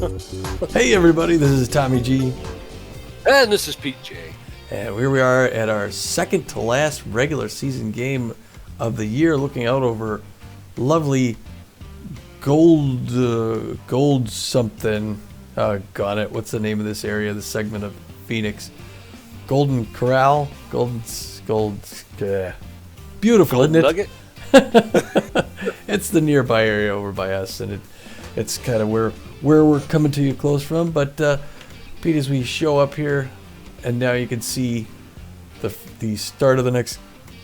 Hey everybody, this is Tommy G. And this is Pete J. And here we are at our second to last regular season game of the year, looking out over lovely gold something. Got it. What's the name of this area, this segment of Phoenix? Golden Corral? Beautiful, Golden isn't it? Nugget? It's the nearby area over by us, and it's kind of where we're coming to you close from. But Pete, as we show up here, and now you can see the start of the next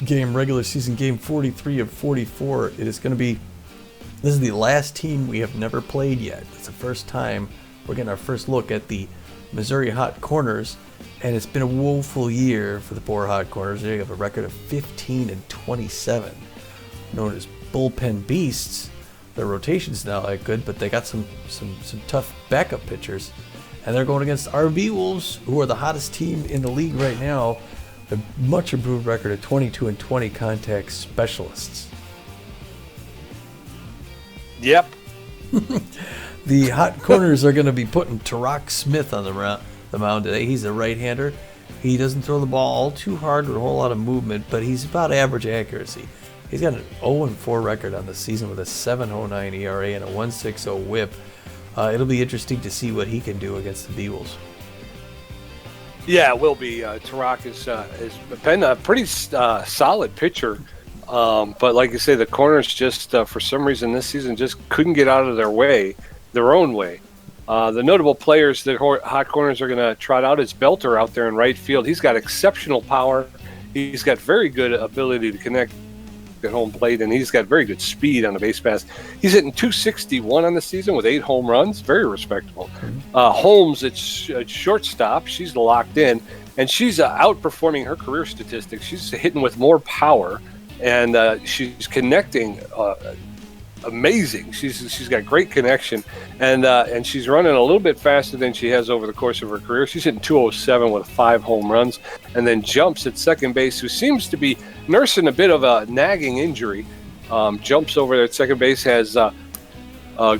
game, regular season game 43 of 44. It is going to be, this is the last team we have never played yet. It's the first time we're getting our first look at the Missouri Hot Corners, and it's been a woeful year for the poor Hot Corners. They have a record of 15-27, known as bullpen beasts. Their rotation's not that good, but they got some tough backup pitchers, and they're going against our Beewolves, who are the hottest team in the league right now. A much improved record of 22-20 contact specialists. Yep. The Hot Corners are going to be putting Tarak Smith on the mound today. He's a right-hander. He doesn't throw the ball all too hard with a whole lot of movement, but he's about average accuracy. He's got an 0-4 record on the season with a 7.09 ERA and a 1.60 WHIP. It'll be interesting to see what he can do against the Beewolves. Yeah, it will be. Tarak has been a pretty solid pitcher. But like you say, the Corners just, for some reason this season, just couldn't get out of their own way. The notable players that Hot Corners are going to trot out is Belter out there in right field. He's got exceptional power. He's got very good ability to connect at home plate, and he's got very good speed on the base pass. He's hitting .261 on the season with 8 home runs. Very respectable. Holmes at shortstop. She's locked in, and she's outperforming her career statistics. She's hitting with more power, and she's connecting amazing. She's got great connection, and she's running a little bit faster than she has over the course of her career. She's hitting .207 with 5 home runs, and then Jumps at second base, who seems to be nursing a bit of a nagging injury. Jumps over there at second base, has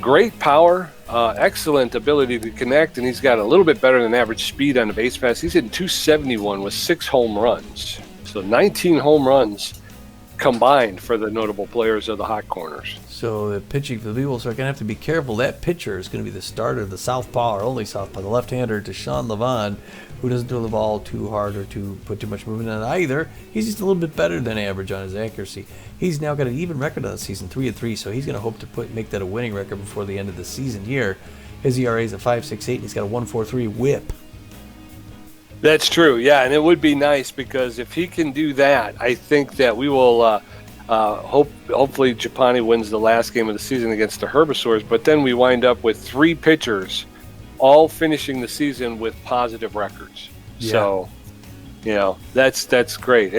great power, excellent ability to connect, and he's got a little bit better than average speed on the base pass. He's hitting .271 with 6 home runs, so 19 home runs combined for the notable players of the Hot Corners. So the pitching for the Beewolves are going to have to be careful. That pitcher is going to be the starter, the southpaw, or only southpaw, the left-hander, Deshaun Levon, who doesn't throw the ball too hard or put too much movement on it either. He's just a little bit better than average on his accuracy. He's now got an even record on the season, 3-3, so he's going to hope to make that a winning record before the end of the season here. His ERA is a 5.68, and he's got a 1.43 WHIP. That's true, yeah, and it would be nice because if he can do that, I think that we will hopefully Japani wins the last game of the season against the Herbivores, but then we wind up with 3 pitchers all finishing the season with positive records. Yeah. So, that's great.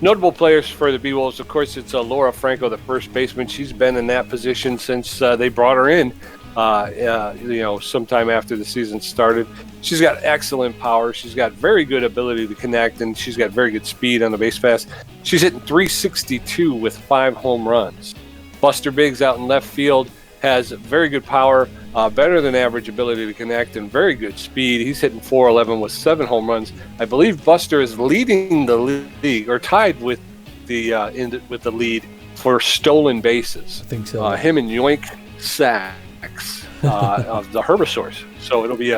Notable players for the Beewolves, of course, it's Laura Franco, the first baseman. She's been in that position since they brought her in. Sometime after the season started. She's got excellent power. She's got very good ability to connect, and she's got very good speed on the base pass. She's hitting .362 with 5 home runs. Buster Biggs out in left field has very good power, better than average ability to connect, and very good speed. He's hitting .411 with 7 home runs. I believe Buster is leading the league, or tied with the lead for stolen bases. I think so. Him and Yoink Sack. Of the Herbivores. So it'll be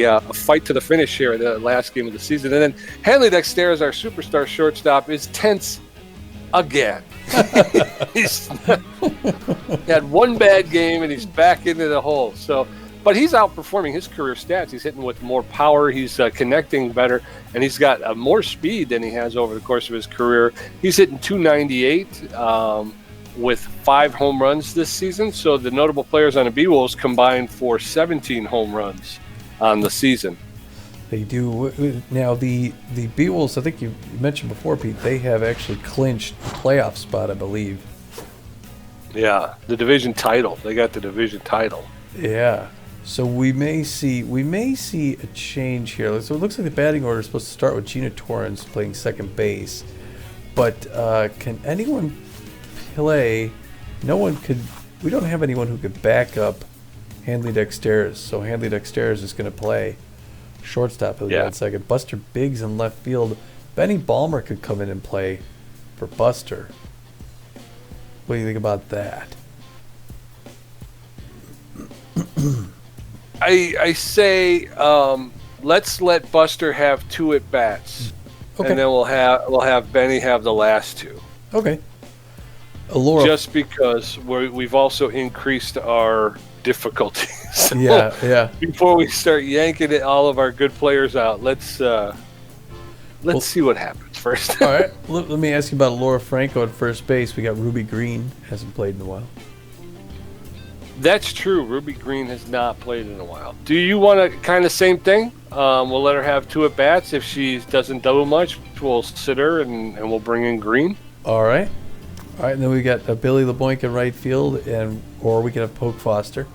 a fight to the finish here in the last game of the season. And then Hanley Dexter, our superstar shortstop, is tense again. He's had one bad game and he's back into the hole. But he's outperforming his career stats. He's hitting with more power. He's connecting better, and he's got more speed than he has over the course of his career. He's hitting .298. With 5 home runs this season. So the notable players on the Beewolves combined for 17 home runs on the season. They do. Now, the Beewolves, I think you mentioned before, Pete, they have actually clinched the playoff spot, I believe. Yeah, the division title. They got the division title. Yeah. So we may see a change here. So it looks like the batting order is supposed to start with Gina Torrens playing second base. But can anyone play? No one could. We don't have anyone who could back up Handley Dexteris. So Handley Dexteris is going to play shortstop. He'll get on second. Buster Biggs in left field. Benny Balmer could come in and play for Buster. What do you think about that? I say let's let Buster have 2 at bats, and then we'll have Benny have the last 2. Okay. Just because we've also increased our difficulty. So yeah. Before we start yanking all of our good players out, let's see what happens first. All right. Let me ask you about Laura Franco at first base. We got Ruby Green. Hasn't played in a while. That's true. Ruby Green has not played in a while. Do you want to kind of same thing? We'll let her have 2 at bats. If she doesn't do much, we'll sit her and we'll bring in Green. All right. And then we got Billy LeBoink in right field, or we could have Poke Foster.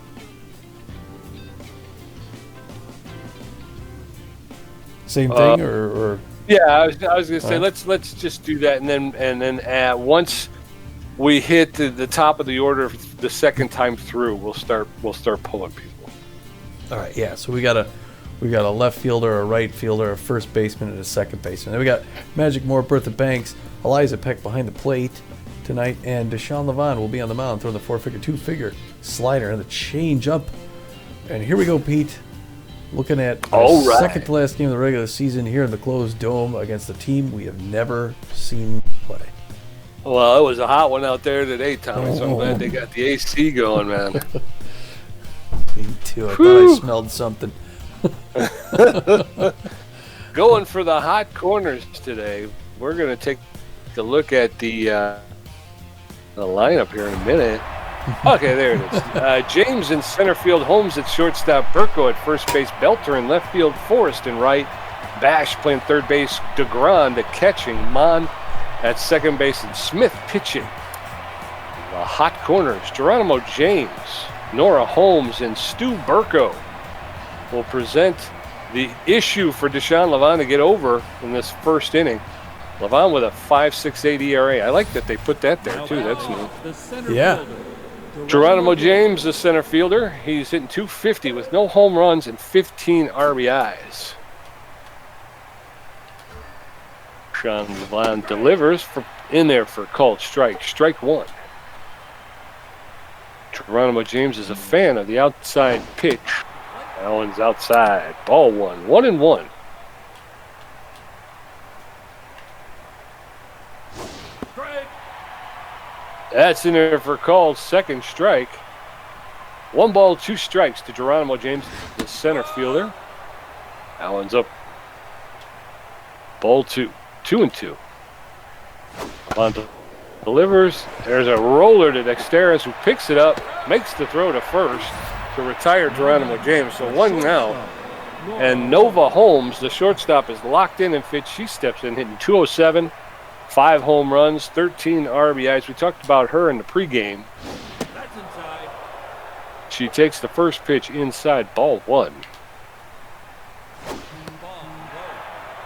Same thing, or yeah, I was gonna say let's just do that, and then once we hit the top of the order the second time through, we'll start pulling people. All right, yeah. So we got a left fielder, a right fielder, a first baseman, and a second baseman. Then we got Magic Moore, Bertha Banks, Eliza Peck behind the plate tonight, and Deshaun Levon will be on the mound throwing the 2-figure slider and the change up. And here we go, Pete. Looking at the second to last game of the regular season here in the closed dome against a team we have never seen play. Well, it was a hot one out there today, Tommy, so I'm glad they got the AC going, man. Me too. I thought I smelled something. Going for the hot corners today. We're going to take a look at the lineup here in a minute. Okay, there it is. James in center field, Holmes at shortstop, Burko at first base, Belter in left field, Forrest in right, Bash playing third base, DeGrand at catching, Mann at second base, and Smith pitching. The hot corners, Geronimo James, Nora Holmes, and Stu Burko will present the issue for Deshaun Levon to get over in this first inning. Levon with a 5.68 ERA. I like that they put that there, too. That's neat. Yeah. Geronimo James, the center fielder. He's hitting .250 with no home runs and 15 RBIs. Deshaun Levon delivers in there for called strike. Strike 1. Geronimo James is a fan of the outside pitch. That one's outside. Ball 1. 1-1. That's in there for called second strike. 1 ball, 2 strikes to Geronimo James, the center fielder. That one's up. Ball 2. 2-2. Levon delivers. There's a roller to Dexteris, who picks it up, makes the throw to first to retire Geronimo James. So 1 now. And Nova Holmes, the shortstop, is locked in and fit. She steps in, hitting .207. 5 home runs, 13 RBIs. We talked about her in the pregame. That's inside. She takes the first pitch inside, ball 1.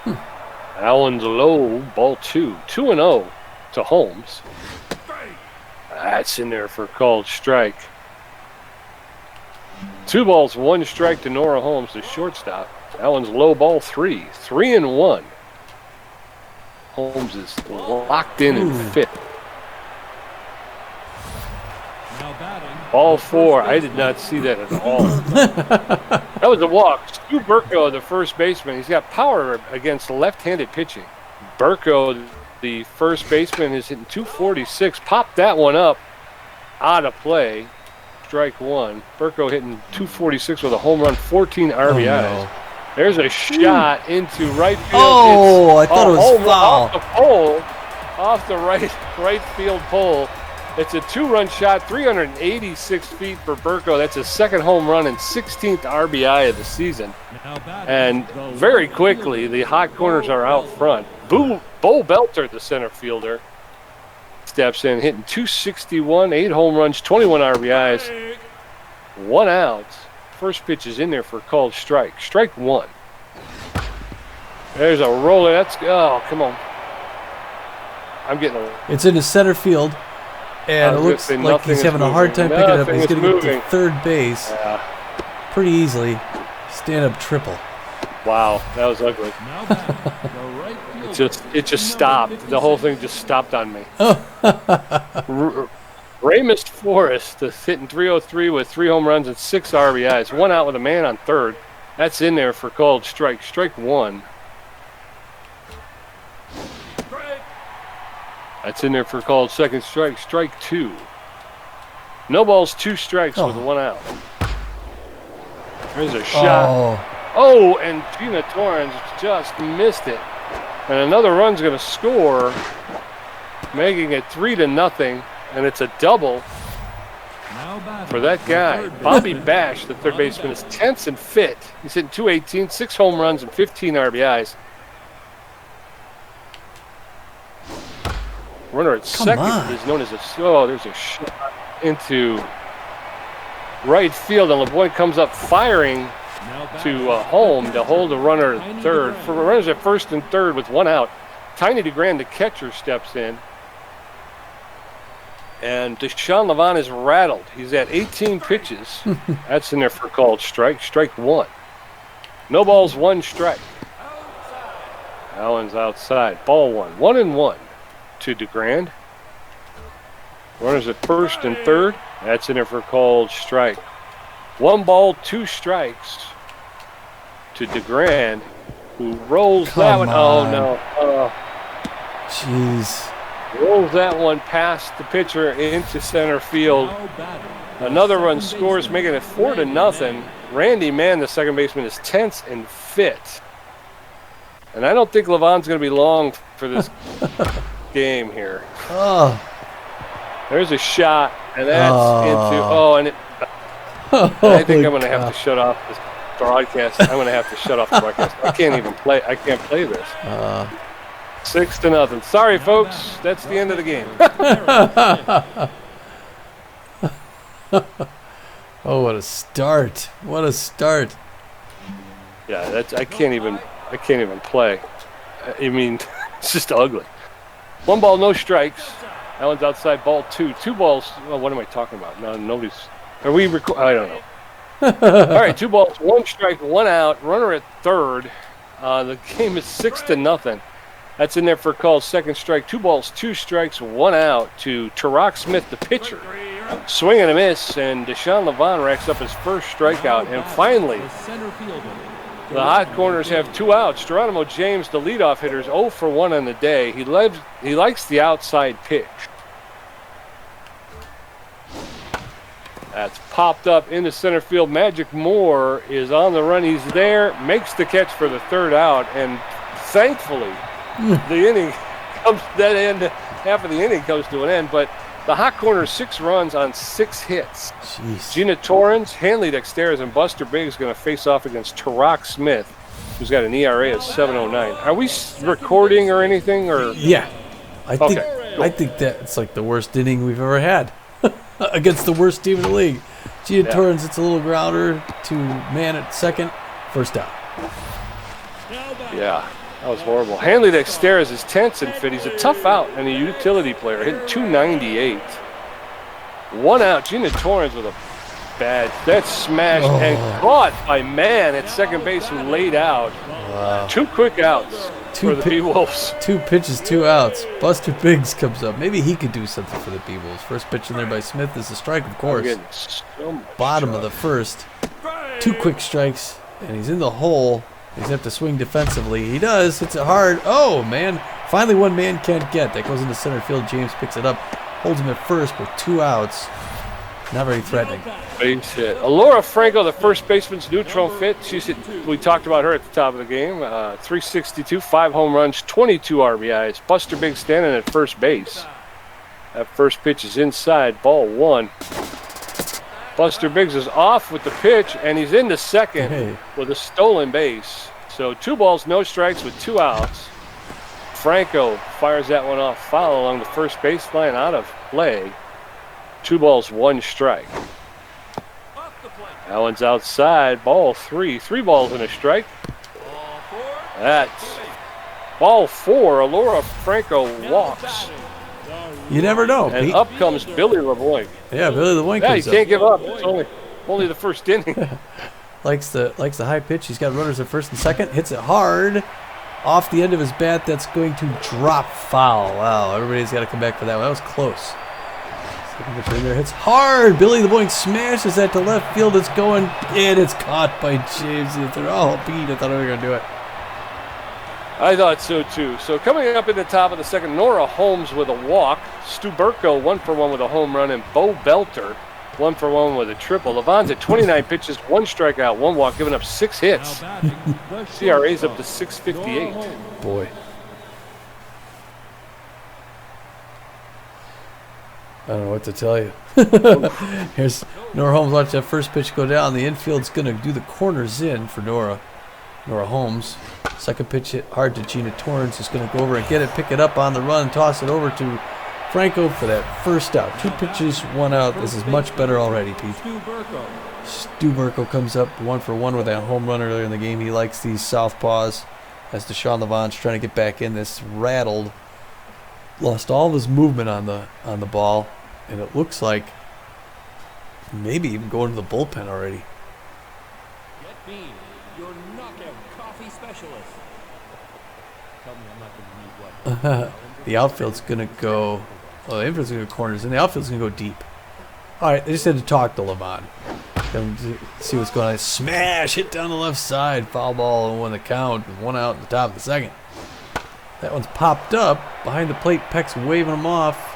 That one's low, ball 2. 2-0 to Holmes. That's in there for called strike. 2 balls, 1 strike to Nora Holmes, the shortstop. That one's low, ball 3. 3-1. Holmes is locked in and fit. Ball 4. I did not see that at all. That was a walk. Stu Burko, the first baseman, he's got power against left-handed pitching. Burko, the first baseman, is hitting .246. Popped that one up out of play. Strike 1. Burko hitting .246 with a home run, 14 RBIs. No. There's a shot into right field. Oh, I thought it was foul. Off the pole, off the right field pole. It's a 2-run shot, 386 feet for Burko. That's his second home run and 16th RBI of the season. And very quickly, the hot corners are out front. Bo Belter, the center fielder, steps in, hitting .261, 8 home runs, 21 RBIs, 1 out. First pitch is in there for called strike. Strike 1. There's a roller. Come on. I'm getting a... It's in the center field, and it looks like he's having a hard time picking it up. He's going to get to third base. Yeah. pretty easily. Stand-up triple. Wow, that was ugly. It just stopped. The whole thing just stopped on me. Ramus Forrest is hitting .303 with 3 home runs and 6 RBIs. 1 out with a man on third. That's in there for called strike. Strike 1. That's in there for called second strike. Strike 2. No balls, 2 strikes with 1 out. There's a shot. Oh, and Gina Torrens just missed it. And another run's going to score, making it 3-0. And it's a double for that guy. Bobby Bash, the third baseman, is tense and fit. He's hitting .218, 6 home runs and 15 RBIs. Runner at second is known as there's a shot into right field, and LeBoy comes up firing to home to hold the runner at third. For runners at first and third with 1 out, Tiny DeGrand, the catcher, steps in. And Deshaun Levant is rattled. He's at 18 pitches. That's in there for called strike. Strike 1. No balls, 1 strike. Allen's outside. Ball 1. 1-1 to DeGrand. Runners at first and third. That's in there for called strike. 1 ball, 2 strikes to DeGrand, who rolls that one. Oh, no. Jeez. Rolls that one past the pitcher into center field. Another run scores, making it 4-0. Randy Mann, the second baseman, is tense and fit. And I don't think Levant's going to be long for this game here. There's a shot, and that's into I think I'm going to have to shut off this broadcast. I'm going to have to shut off the broadcast. I can't even play. I can't play this. 6-0. Sorry, folks. That's the end of the game. Oh, what a start! What a start! Yeah, I can't even play. I mean, it's just ugly. 1 ball, no strikes. That one's outside. Ball 2. 2 balls. Well, what am I talking about? No, nobody's. Are we I don't know. All right, 2 balls, 1 strike, 1 out. Runner at third. The game is 6-0. That's in there for call second strike. 2 balls, 2 strikes, 1 out to Tarak Smith, the pitcher. Swing and a miss, and Deshaun Levant racks up his first strikeout. And finally, the hot corners have 2 outs. Geronimo James, the leadoff hitter, is 0 for 1 on the day. He likes the outside pitch. That's popped up into center field. Magic Moore is on the run. He's there, makes the catch for the 3rd out, and thankfully, the inning comes. Half of the inning comes to an end. But the hot corner, 6 runs on 6 hits. Jeez. Gina Torrens, Hanley Dexteris, and Buster Biggs going to face off against Tarak Smith, who's got an ERA of 7.09. Are we recording or anything? Or yeah, I think that it's like the worst inning we've ever had against the worst team in the league. Gina Torrens, it's a little grounder to Mann at second, 1st out. Yeah. That was horrible. Hanley Dexteris is tense and fit. He's a tough out and a utility player. Hit 298. 1 out. Gina Torrens with a bad. That's smashed and caught by Mann at second base, who laid out. Wow. 2 quick outs for the Beewolves. 2 pitches, 2 outs. Buster Biggs comes up. Maybe he could do something for the Beewolves. First pitch in there by Smith is a strike, of course. Bottom of the first. 2 quick strikes, and he's in the hole. He's going to have to swing defensively. He does. Hits it hard. Oh, man. Finally, one man can't get. That goes into center field. James picks it up. Holds him at first with 2 outs. Not very threatening. Base hit. Alora Franco, the first baseman's neutral fit. We talked about her at the top of the game. 362, 5 home runs, 22 RBIs. Buster Biggs standing at first base. That first pitch is inside. Ball 1. Buster Biggs is off with the pitch, and he's into second with a stolen base. So 2 balls, no strikes with 2 outs. Franco fires that one off foul along the first baseline, out of play. 2 balls, 1 strike. That one's outside. Ball 3. 3 balls and a strike. That's ball 4. Alora Franco walks. You never know. And Pete. Up comes Billy LeBoink. Yeah, Billy LeBoink. Yeah, you can't give up. It's only the first inning. likes the high pitch. He's got runners at first and second. Hits it hard off the end of his bat. That's going to drop foul. Wow, everybody's got to come back for that one. That was close. Second pitch in there, hits hard. Billy the Boink smashes that to left field. It's going in. It's caught by James. They're all beat. I thought they were going to do it. I thought so too. So coming up in the top of the second, Nora Holmes with a walk. Stu Burko 1-for-1 with a home run, and Bo Belter 1-for-1 with a triple. Levon's at 29 pitches, 1 strikeout, 1 walk, giving up 6 hits. CRA's up to 658. Boy. I don't know what to tell you. Here's Nora Holmes. Watch that first pitch go down. The infield's going to do the corners in for Nora Holmes. Second pitch hit hard to Gina Torrance. Is going to go over and get it, pick it up on the run, toss it over to Franco for that first out. 2 pitches, 1 out. This is much better already, Pete. Stu Burko comes up 1-for-1 with that home run earlier in the game. He likes these southpaws as Deshaun Levon's trying to get back in this. Rattled. Lost all of his movement on the ball. And it looks like maybe even going to the bullpen already. Get Bean, your knockout coffee specialist. Tell me I'm not going to need what. The outfield's going to go... Well, the infield's going to go corners, and the outfield's going to go deep. All right, they just had to talk to Levon. See what's going on. Smash! Hit down the left side. Foul ball and won the count. 1 out in the top of the second. That one's popped up. Behind the plate, Peck's waving him off.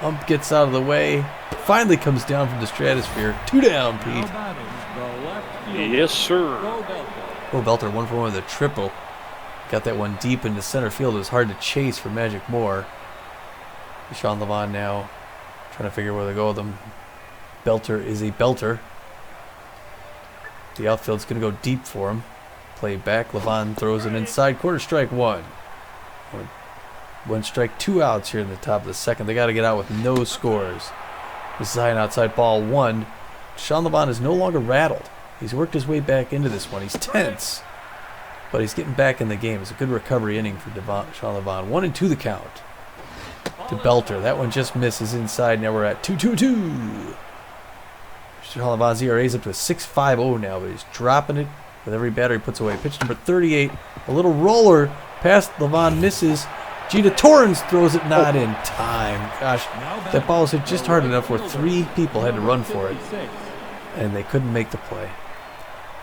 Ump gets out of the way. Finally comes down from the stratosphere. 2 down, Pete. Yes, sir. Bo Belter 1-for-1 with a triple. Got that one deep into center field. It was hard to chase for Magic Moore. Deshaun Levon now trying to figure where to go with him. Belter is a belter. The outfield's going to go deep for him. Play back. Levon throws it inside. Quarter strike 1. 1 strike, 2 outs here in the top of the second. They got to get out with no scores. This is high and outside ball 1. Deshaun Levon is no longer rattled. He's worked his way back into this one. He's tense, but he's getting back in the game. It's a good recovery inning for Deshaun Levon. 1-2 the count to Belter. That one just misses inside. Now we're at 2-2-2. Deshaun Levon's ERA is up to a 6.50 now, but he's dropping it with every batter he puts away. Pitch number 38. A little roller past Levon, misses. Gina Torrance throws it not in time. Gosh, that ball was hit just hard enough where 3 people had to run for it, and they couldn't make the play.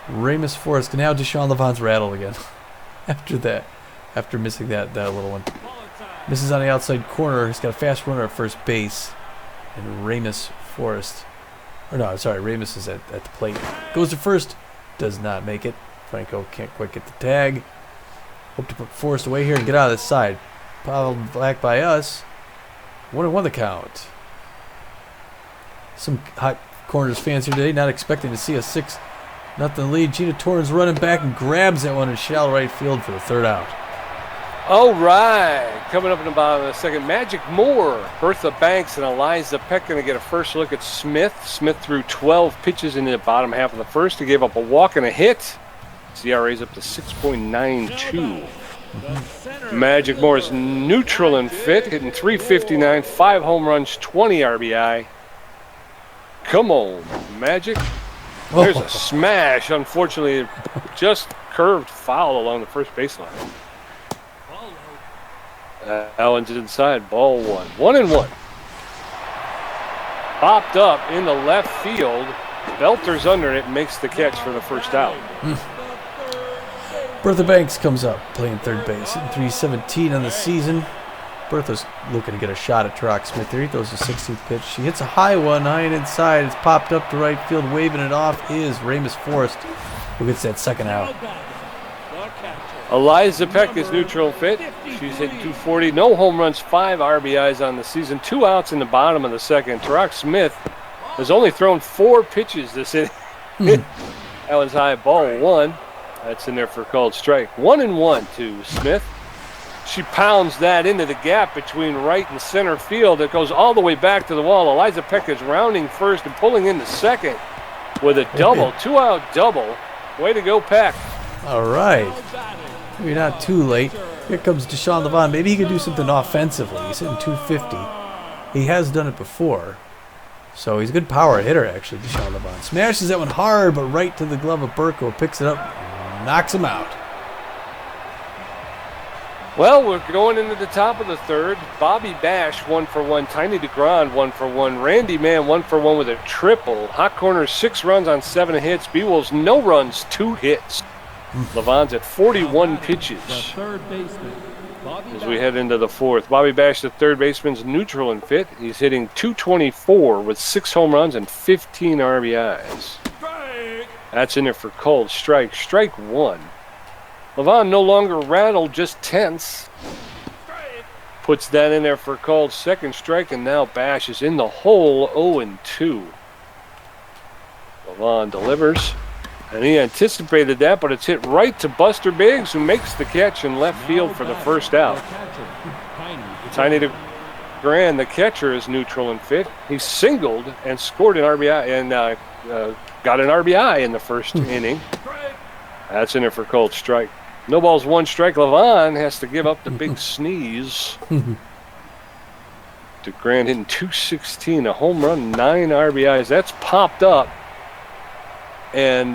Ramus Forrest, now Deshaun Levon's rattled again. After missing that little one. Misses on the outside corner. He's got a fast runner at first base. And Ramus Forrest, Ramus is at the plate. Goes to first, does not make it. Franco can't quite get the tag. Hope to put Forrest away here and get out of this side. Fouled back by us. 1-1 the count. Some hot Corners fans here today not expecting to see a 6-0 lead. Gina Torrance running back and grabs that one in shallow right field for the 3rd out. All right. Coming up in about a second, Magic Moore, Bertha Banks, and Eliza Peck going to get a first look at Smith. Smith threw 12 pitches in the bottom half of the first. He gave up a walk and a hit. CRA's up to 6.92. Magic Moore is neutral and fit, hitting .359, 5 home runs, 20 RBI. Come on, Magic. There's a smash. Unfortunately, just curved foul along the first baseline. Allen's inside, ball 1. 1-1. Popped up in the left field. Belter's under it and makes the catch for the first out. Bertha Banks comes up, playing third base, hitting .317 on the season. Bertha's looking to get a shot at Tarak Smith here. He throws the 16th pitch. She hits a high one, high and inside. It's popped up to right field. Waving it off is Ramus Forrest, who gets that second out. Eliza Peck is neutral fit. She's hit .240. No home runs, 5 RBIs on the season. 2 outs in the bottom of the second. Tarak Smith has only thrown 4 pitches this inning. That one's high, ball 1. That's in there for a called strike. 1-1 to Smith. She pounds that into the gap between right and center field. It goes all the way back to the wall. Eliza Peck is rounding first and pulling into second with a double, 2-out double. Way to go, Peck. All right. You're not too late. Here comes Deshaun Levon. Maybe he could do something offensively. He's hitting .250. He has done it before. So he's a good power hitter, actually, Deshaun Levon. Smashes that one hard, but right to the glove of Burko. Picks it up, knocks him out. Well, we're going into the top of the third. Bobby Bash, 1 for 1. Tiny DeGrand, 1 for 1. Randy Mann, 1 for 1 with a triple. Hot Corners, 6 runs on 7 hits. Beewolves, no runs, 2 hits. Levon's at 41 pitches. The third baseman, Bobby As we head into the fourth, Bobby Bash, the third baseman's neutral and fit. He's hitting .224 with 6 home runs and 15 RBIs. That's in there for called strike. Strike 1. Levon no longer rattled, just tense. Puts that in there for called second strike, and now Bash is in the hole, 0-2. Levon delivers, and he anticipated that, but it's hit right to Buster Biggs, who makes the catch in left field for the first out. Tiny DeGrand, the catcher, is neutral and fit. He singled and scored an RBI, and got an RBI in the first inning. That's in there for called strike. No balls, 1 strike. Levon has to give up the big sneeze. DeGrand hitting .216, a home run, 9 RBIs. That's popped up. And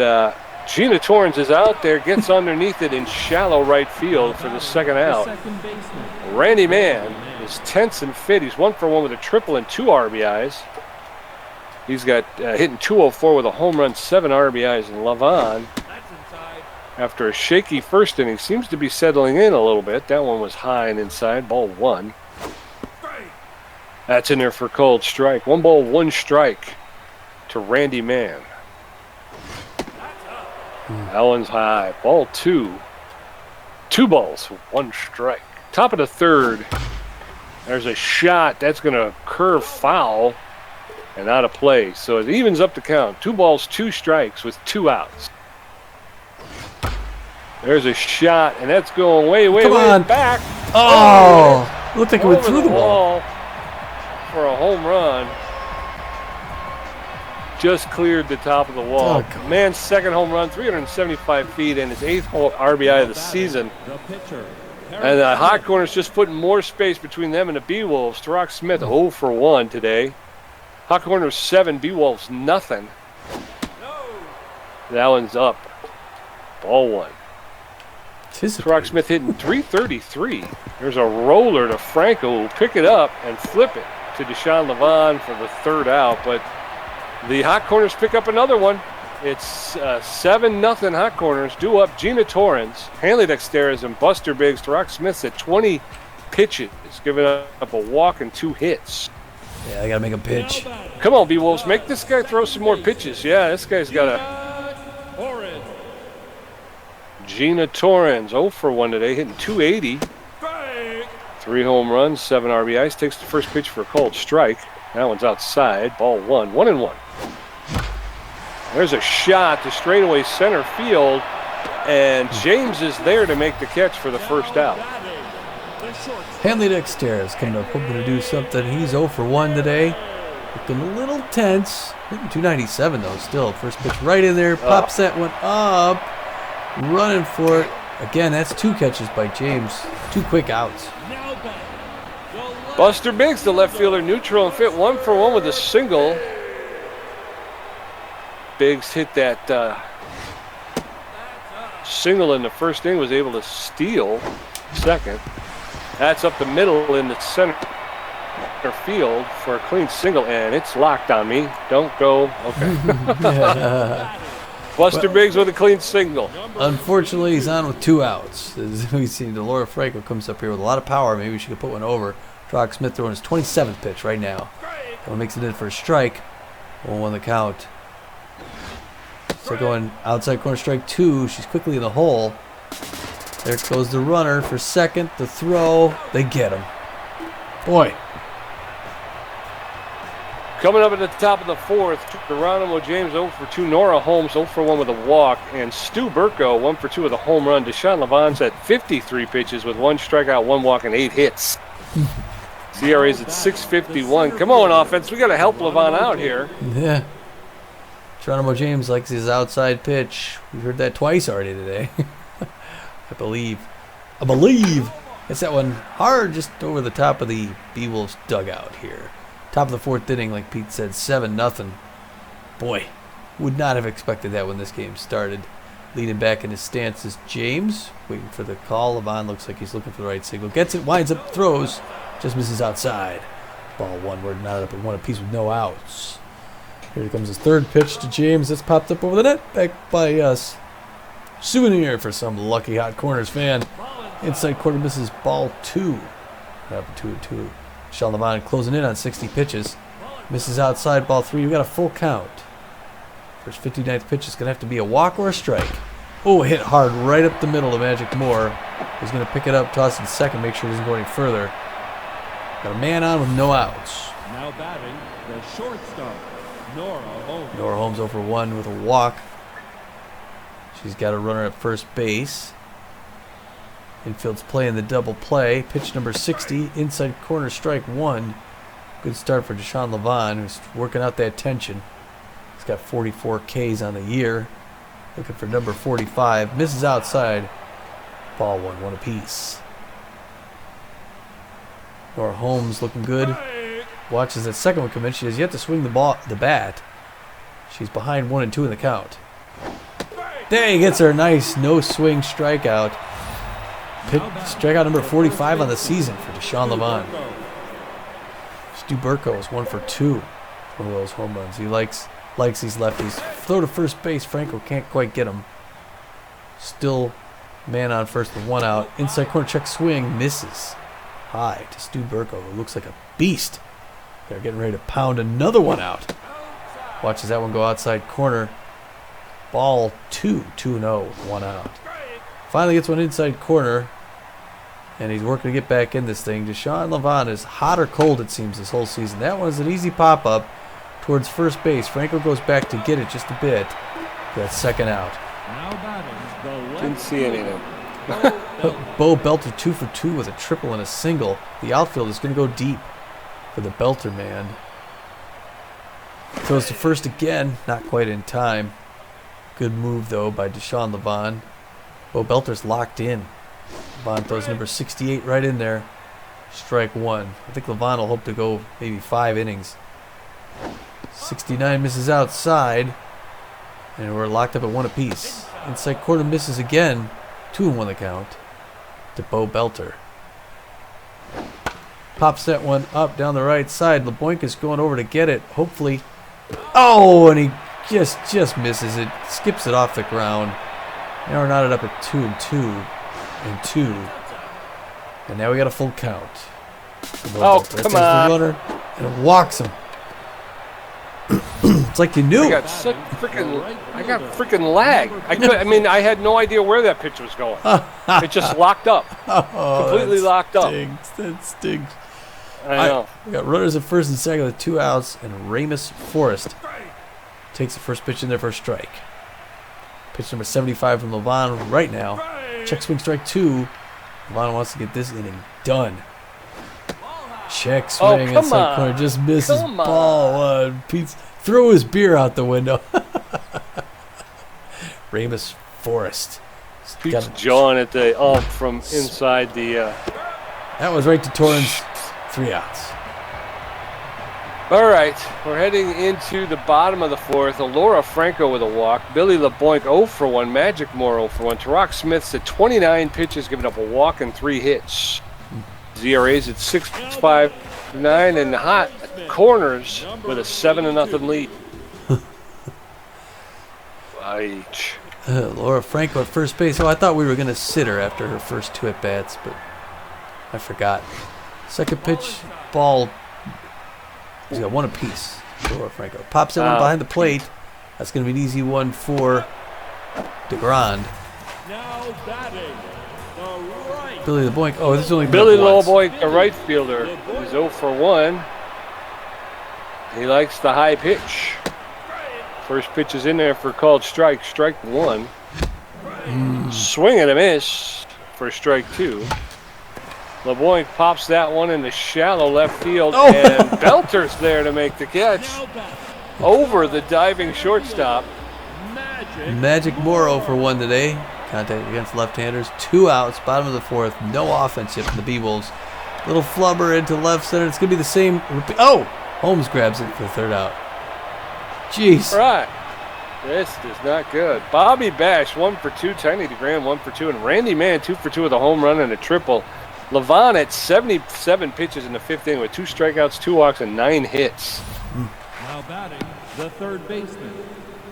Gina Torrens is out there, gets underneath it in shallow right field for the second out. Randy Mann is tense and fit. He's 1 for 1 with a triple and 2 RBIs. He's got hitting .204 with a home run, 7 RBIs. And Levon, after a shaky first inning, seems to be settling in a little bit. That one was high and inside, ball 1. That's in there for called strike. 1 ball, 1 strike to Randy Mann. That one's high, ball 2. 2 balls, 1 strike. Top of the third, there's a shot that's going to curve foul and out of play. So it evens up the count. 2 balls, 2 strikes with 2 outs. There's a shot, and that's going way back. Oh! Looked like it went through the wall. For a home run. Just cleared the top of the wall. Mann's second home run, 375 feet, and his 8th RBI of the season. And the Hot Corners just putting more space between them and the Beewolves. Tarak Smith 0 for 1 today. Hot Corners 7, Beewolves nothing. That one's up. Ball 1. Tarak Smith hitting .333. There's a roller to Franco, who will pick it up and flip it to Deshaun Levon for the third out. But the Hot Corners pick up another one. It's 7-0 Hot Corners. Due up Gina Torrens, Hanley Dexteras, and Buster Biggs. Tarak Smith's at 20 pitches, giving up a walk and 2 hits. Yeah, they got to make a pitch. Come on, Beewolves. Make this guy throw some more pitches. Yeah, this guy's got a... Gina Torrens, 0 for 1 today, hitting .280. 3 home runs, 7 RBIs. Takes the first pitch for a called strike. That one's outside. Ball 1. 1-1. There's a shot to straightaway center field, and James is there to make the catch for the first out. Hanley Dexteras coming up, hoping to do something. He's 0 for 1 today. Looking a little tense. Hitting .297 though still. First pitch right in there. Pops that one up. Running for it. Again, that's 2 catches by James. 2 quick outs. Buster Biggs, the left fielder, neutral and fit, 1 for 1 with a single. Biggs hit that single in the first inning, was able to steal second. That's up the middle in the center field for a clean single, and it's locked on me. Don't go. Okay. Buster Biggs with a clean single. Unfortunately, he's on with 2 outs. As we see, Delora Franco comes up here with a lot of power. Maybe she could put one over. Tarak Smith throwing his 27th pitch right now. That one makes it in for a strike. 1-1 the count. So going outside corner, strike 2. She's quickly in the hole. There goes the runner for second. The throw. They get him. Boy. Coming up at the top of the fourth, Geronimo James 0 for 2, Nora Holmes 0 for 1 with a walk, and Stu Burko 1 for 2 with a home run. Deshaun Levon's at 53 pitches with 1 strikeout, 1 walk, and 8 hits. CRA's at 651. Come on, offense. We got to help Levon out here. Yeah. Geronimo James likes his outside pitch. We heard that twice already today. I believe. It's that one hard just over the top of the Beewolves dugout here. Top of the 4th inning, like Pete said, 7-0. Boy, would not have expected that when this game started. Leaning back in his stance is James, waiting for the call. Levon looks like he's looking for the right signal. Gets it, winds up, throws, just misses outside. Ball one, we're not up at 1 apiece with no outs. Here comes his 3rd pitch to James. That's popped up over the net, back by us. Souvenir for some lucky Hot Corners fan. Inside corner misses, ball 2. Up 2-2. Sean Levon closing in on 60 pitches. Misses outside, ball 3. We got a full count. First 59th pitch is going to have to be a walk or a strike. Oh, hit hard right up the middle to Magic Moore. He's going to pick it up, toss it second, make sure it doesn't go any further. Got a man on with no outs. Now batting, the shortstop, Nora Holmes. Nora Holmes over 1 with a walk. She's got a runner at first base. Infield's playing the double play. Pitch number 60, inside corner, strike 1. Good start for Deshaun Levon, who's working out that tension. He's got 44 Ks on the year. Looking for number 45. Misses outside. Ball 1 apiece. Nora Holmes looking good. Watches that second one come in. She has yet to swing the bat. She's behind 1 and 2 in the count. There he gets her nice no-swing strikeout. Strikeout number 45 on the season for Deshaun Levon. Stu Burko is 1 for 2. One of those home runs. He likes these lefties. Throw to first base. Franco can't quite get him. Still man on first with 1 out. Inside corner check swing. Misses. High to Stu Burko, who looks like a beast. They're getting ready to pound another one out. Watches that one go outside corner. Ball 2. 2-0. 1 out. Finally gets one inside corner. And he's working to get back in this thing. Deshaun Levon is hot or cold, it seems, this whole season. That one's an easy pop-up towards first base. Franco goes back to get it just a bit. That second out. Didn't see anything. Bo Belter 2 for 2 with a triple and a single. The outfield is going to go deep for the Belter man. Throws to first again. Not quite in time. Good move, though, by Deshaun Levon. Bo Belter's locked in. Levon throws number 68 right in there. Strike 1. I think Levon will hope to go maybe 5 innings. 69 misses outside. And we're locked up at 1 apiece. Inside corner misses again. 2-1 the count to Bo Belter. Pops that one up down the right side. LeBoinka's going over to get it. Hopefully. Oh, and he just misses it. Skips it off the ground. Now we're knotted up at 2-2. And 2. And now we got a full count. Oh, come on. The runner, and it walks him. It's like you knew. I got freaking lag. I had no idea where that pitch was going. It just locked up. Completely locked up. That stinks. I know. We got runners at first and second with 2 outs, and Ramus Forrest takes the first pitch in there for a strike. Pitch number 75 from Levon right now. Check swing, strike 2. Levon wants to get this inning done. Check swing inside corner, just misses. Ball 1. Pete's throw his beer out the window. Ramus Forrest. Pete's jawing at the ump from inside the. That was right to Torrens. 3 outs. All right, we're heading into the bottom of the 4th. Alora Franco with a walk. Billy LeBoink 0 for 1. Magic Moore 0 for 1. Tarak Smith's at 29 pitches, giving up a walk and 3 hits. ZRA's at 6.59 and Hot Corners with a 7-0 lead. Laura Franco at first base. Oh, I thought we were going to sit her after her first 2 at-bats, but I forgot. Second pitch, ball. He's got 1 apiece. Laura Franco pops that one behind the plate. That's going to be an easy one for DeGrand. Now batting, the right. Billy LeBoink. Oh, this is only Billy LeBoink, the right fielder, is 0 for 1. He likes the high pitch. First pitch is in there for called strike. Strike 1. Swing and a miss for strike 2. LeBoink pops that one in the shallow left field, and Belter's there to make the catch over the diving shortstop. Magic Moore 0 for 1 today. Contact against left-handers. 2 outs, bottom of the 4th. No offense yet from the Beewolves. Little flubber into left center. It's going to be the same. Oh, Holmes grabs it for the third out. Jeez. All right. This is not good. Bobby Bash, 1 for 2. Tiny DeGrand, 1 for 2. And Randy Mann, 2 for 2 with a home run and a triple. Levon at 77 pitches in the 5th inning with 2 strikeouts, 2 walks, and 9 hits. Now batting, the third baseman,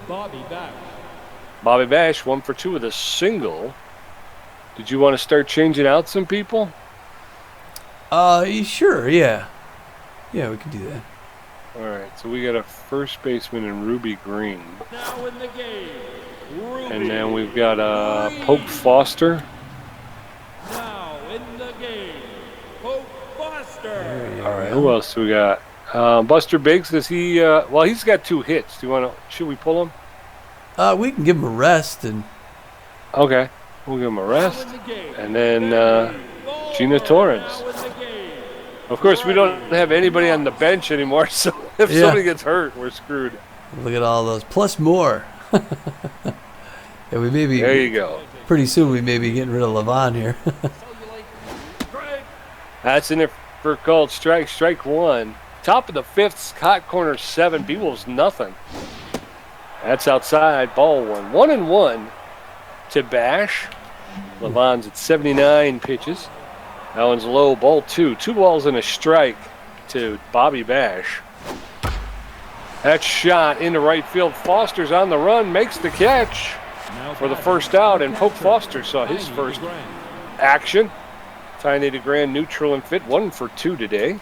Bobby Bash. Bobby Bash, 1 for 2 with a single. Did you want to start changing out some people? Sure, yeah. Yeah, we can do that. All right, so we got a first baseman in Ruby Green. Now in the game, Ruby. And then we've got Pope Foster. Now in the game, Pope Foster. All right, who else do we got? Buster Biggs, does he, well, he's got 2 hits. Do you want to, should we pull him? We can give him a rest and. Okay, we'll give him a rest. And then Gina Torrens. Of course, we don't have anybody on the bench anymore, so if somebody gets hurt, we're screwed. Look at all those. Plus more. Yeah, we may be. There you go. Pretty soon we may be getting rid of Levon here. That's in there for called strike. Strike 1. Top of the 5th, hot corner 7. Beewolves nothing. That's outside. Ball 1. 1-1 to Bash. Levon's at 79 pitches. That one's low. Ball 2. 2 balls and a strike to Bobby Bash. That shot into right field. Foster's on the run. Makes the catch for the first out. And Pope Foster saw his first action. Tiny DeGrand neutral and fit. 1 for 2 today.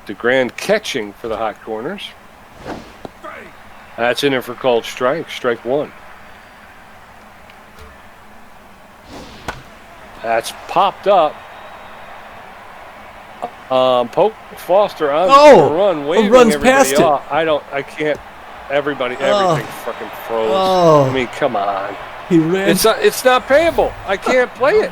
DeGrand catching for the hot corners. That's in there for called strike. Strike 1. That's popped up. Pope Foster on the run, waving runs everybody past off. I can't. Everything fucking froze. Oh. I mean, come on. He ran. It's not payable. I can't play it.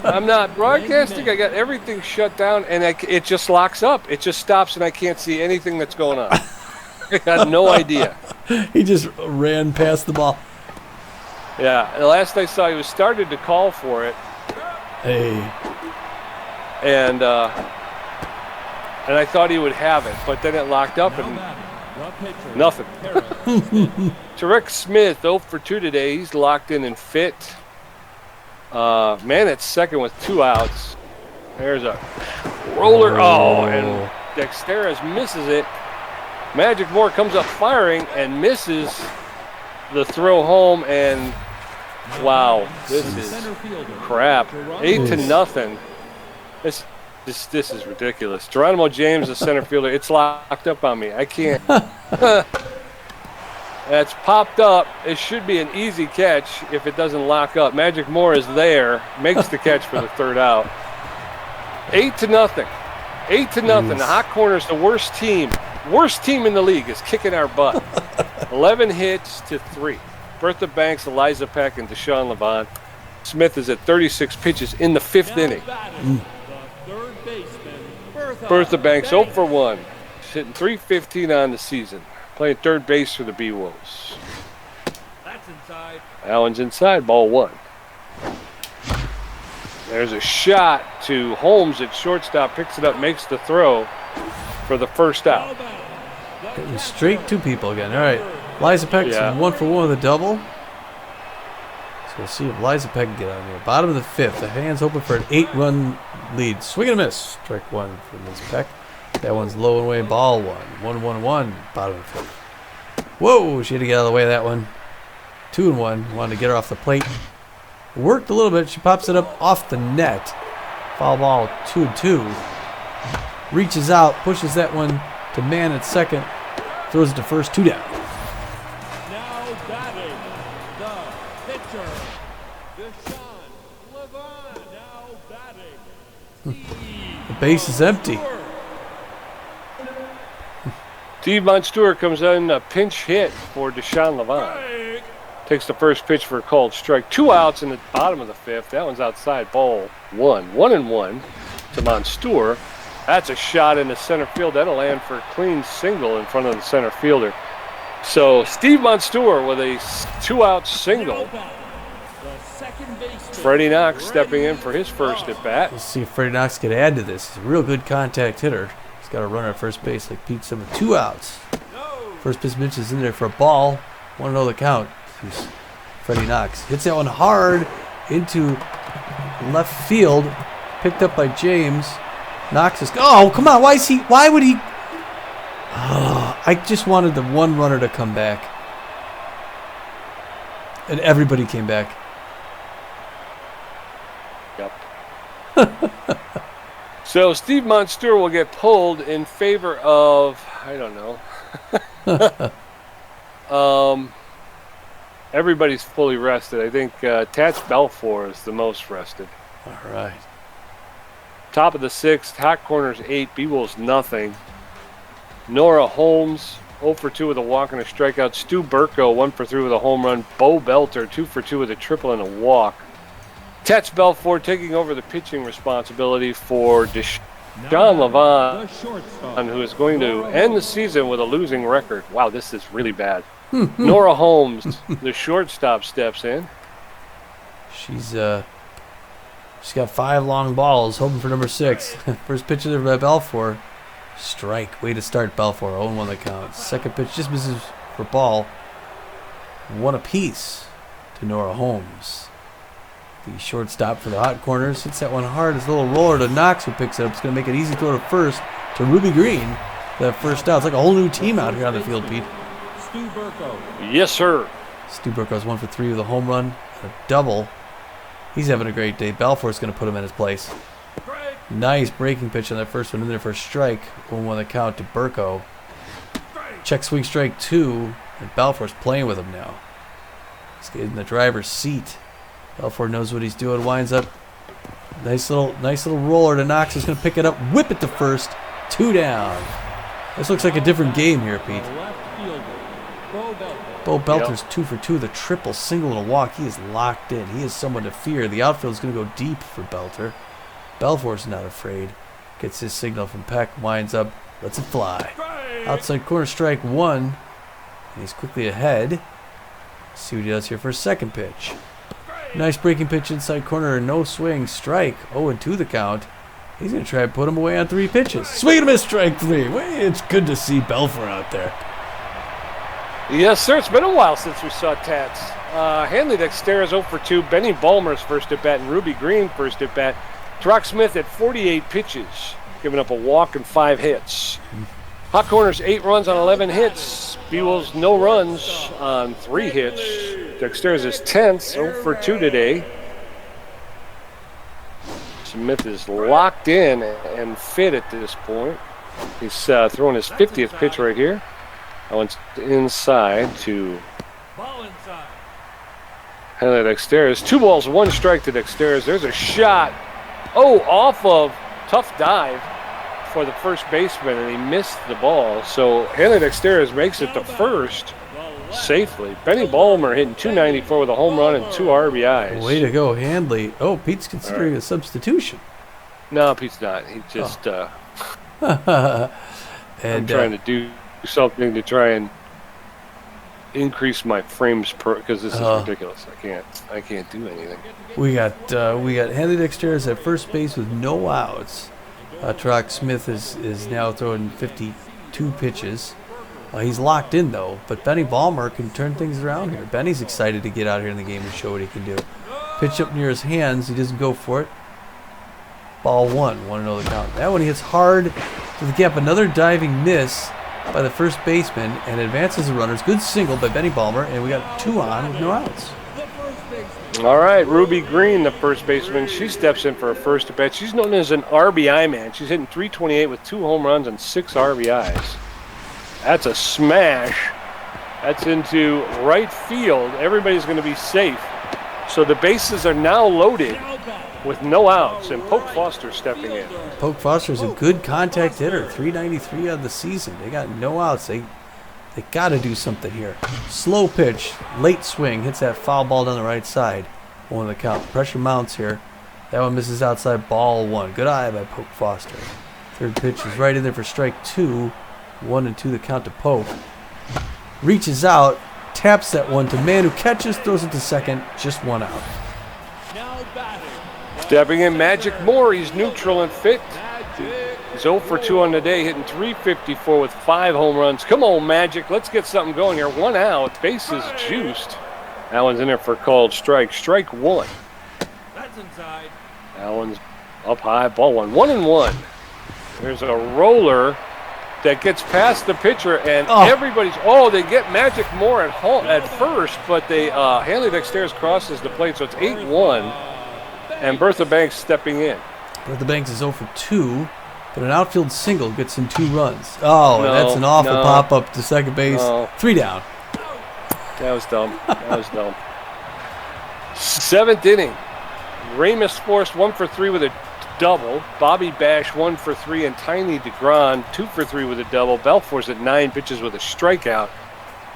I'm not broadcasting. I got everything shut down, and it just locks up. It just stops, and I can't see anything that's going on. I got no idea. He just ran past the ball. Yeah, the last I saw, he was started to call for it. Hey. And I thought he would have it, but then it locked up and nothing. Tarek Smith, 0 for 2 today. He's locked in and fit. Man at second with 2 outs. There's a roller. Oh, and Dexteras misses it. Magic Moore comes up firing and misses the throw home. And wow, this is crap. 8-0. This is ridiculous. Geronimo James, the center fielder. It's locked up on me. I can't. That's popped up. It should be an easy catch if it doesn't lock up. Magic Moore is there, makes the catch for the third out. 8-0. 8-0. The hot corner is the worst team. Worst team in the league is kicking our butt. 11 hits to 3. Bertha Banks, Eliza Peck, and Deshaun Levon. Smith is at 36 pitches in the 5th inning. Bertha Banks 0 for 1. Hitting .315 on the season. Playing third base for the Beewolves. That's inside. That one's inside. Ball 1. There's a shot to Holmes at shortstop. Picks it up, makes the throw for the first out. Getting straight to people again. All right. Liza Peck's 1 for 1 with a double. So we'll see if Liza Peck can get on here. Bottom of the 5th. The hands open for an 8-run lead. Swing and a miss. Strike 1 for Liza Peck. That one's low and away. Ball 1. 1-1-1. Bottom of the 5th. Whoa. She had to get out of the way of that one. 2-1. Wanted to get her off the plate. Worked a little bit. She pops it up off the net. Foul ball 2-2. Reaches out. Pushes that one to Mann at second. Throws it to first. 2 down. Now batting, the pitcher, Deshaun Levon. Now batting, The base is empty. Steve Monstour comes in a pinch hit for Deshaun Levon. Takes the first pitch for a called strike. 2 outs in the bottom of the 5th. That one's outside. Ball 1. 1-1 to Monstour. That's a shot into center field. That'll land for a clean single in front of the center fielder. So Steve Monstour with a 2-out single. Freddie Knox stepping in for his first at bat. Let's see if Freddie Knox can add to this. He's a real good contact hitter. He's He's got a runner at first base like Pete said with 2 outs. First pitch Mitch is in there for a ball. 1-0 the count. He's Freddie Knox. Hits that one hard into left field. Picked up by James. Knox is... Oh, come on. Why would he... Oh, I just wanted the one runner to come back. And everybody came back. Yep. So Steve Monster will get pulled in favor of, I don't know. Everybody's fully rested. I think Tats Belfour is the most rested. All right. Top of the 6th, hot corners 8, Beewolves nothing. Nora Holmes 0 for 2 with a walk and a strikeout. Stu Burko 1 for 3 with a home run. Bo Belter 2 for 2 with a triple and a walk. Tats Belfour taking over the pitching responsibility for John Levon, who is going to end the season with a losing record. Wow, this is really bad. Nora Holmes, the shortstop, steps in. She's got 5 long balls, hoping for number 6. First pitch of the Belfour. Strike. Way to start, Belfour. 0-1 the count. Second pitch just misses for ball. 1 apiece to Nora Holmes. The shortstop for the hot corners hits that one hard. His little roller to Knox, who picks it up. It's going to make an easy throw to first to Ruby Green. That first out. It's like a whole new team out here on the field, Pete. Stu Burko. Yes, sir. Stu Burko's 1 for 3 with a home run and a double. He's having a great day. Belfour's going to put him in his place. Nice breaking pitch on that first one in there for a strike. 1-1 the count to Burko. Check swing strike 2. And Belfour's playing with him now. He's getting the driver's seat. Belfour knows what he's doing. Winds up. Nice little roller to Knox. He's going to pick it up. Whip it to first. 2 down. This looks like a different game here, Pete. Bo Belter's 2 for 2 with a triple, single, and a walk. He is locked in. He is someone to fear. The outfield is going to go deep for Belter. Belfour's not afraid. Gets his signal from Peck. Winds up. Lets it fly. Outside corner strike 1. And he's quickly ahead. See what he does here for a second pitch. Nice breaking pitch inside corner. No swing. Strike. 0-2 the count. He's going to try and put him away on 3 pitches. Swing and a miss. Strike 3. It's good to see Belfour out there. Yes, sir. It's been a while since we saw Tats. Hanley Dexter is 0 for 2. Benny Ballmer's first at bat and Ruby Green first at bat. Trock Smith at 48 pitches, giving up a walk and 5 hits. Hot corners 8 runs on 11 hits. Beewolves no runs on 3 hits. Dexter is his 10th, 0 for 2 today. Smith is locked in and fit at this point. He's throwing his 50th pitch right here. That one's inside to Hanley Dexter. 2 balls, 1 strike to Dexter. There's a shot. Oh, off of tough dive for the first baseman, and he missed the ball. So Hanley Dexter makes it to first safely. Benny Ballmer hitting .294 with a home run and 2 RBIs. Way to go, Handley. Oh, Pete's considering a substitution. No, Pete's not. He just And I'm trying to do something to try and increase my frames per, because this is ridiculous. I can't do anything. We got Hanley Dexter at first base with no outs. Trock Smith is now throwing 52 pitches. He's locked in though, but Benny Ballmer can turn things around here. Benny's excited to get out here in the game and show what he can do. Pitch up near his hands, he doesn't go for it. Ball 1-0 the count. That one he hits hard to the gap. Another diving miss by the first baseman and advances the runners. Good single by Benny Ballmer, and we got 2 on with no outs. All right, Ruby Green, the first baseman, she steps in for a first at bat. She's known as an RBI man. She's hitting .328 with 2 home runs and 6 RBIs. That's a smash. That's into right field. Everybody's going to be safe. So the bases are now loaded with no outs, and Poke Foster stepping in. Poke Foster's a good contact hitter, .393 on the season. They got no outs. They got to do something here. Slow pitch, late swing, hits that foul ball down the right side. 1 the count. Pressure mounts here. That one misses outside, ball 1. Good eye by Poke Foster. Third pitch is right in there for strike 2. 1-2 the count to Poke. Reaches out, taps that one to Mann, who catches, throws it to second. Just 1 out. Stepping in, Magic Moore. He's neutral and fit. He's 0 for 2 on the day, hitting .354 with 5 home runs. Come on, Magic. Let's get something going here. 1 out. Bases juiced. That one's in there for a called strike. Strike 1. That's inside. That one's up high. Ball 1. 1-1. There's a roller that gets past the pitcher, and everybody's they get Magic more at first, but they Hanley Dexter's crosses the plate, so it's 8-1, and Bertha Banks stepping in. Bertha Banks is 0 for 2, but an outfield single gets him 2 runs. Oh, and that's an awful pop up to second base. 3 down. That was dumb. That was dumb. 7th inning. Ramus Forrest 1 for 3 with a double. Bobby Bash 1 for 3, and Tiny DeGron 2 for 3 with a double. Belfour's at 9 pitches with a strikeout.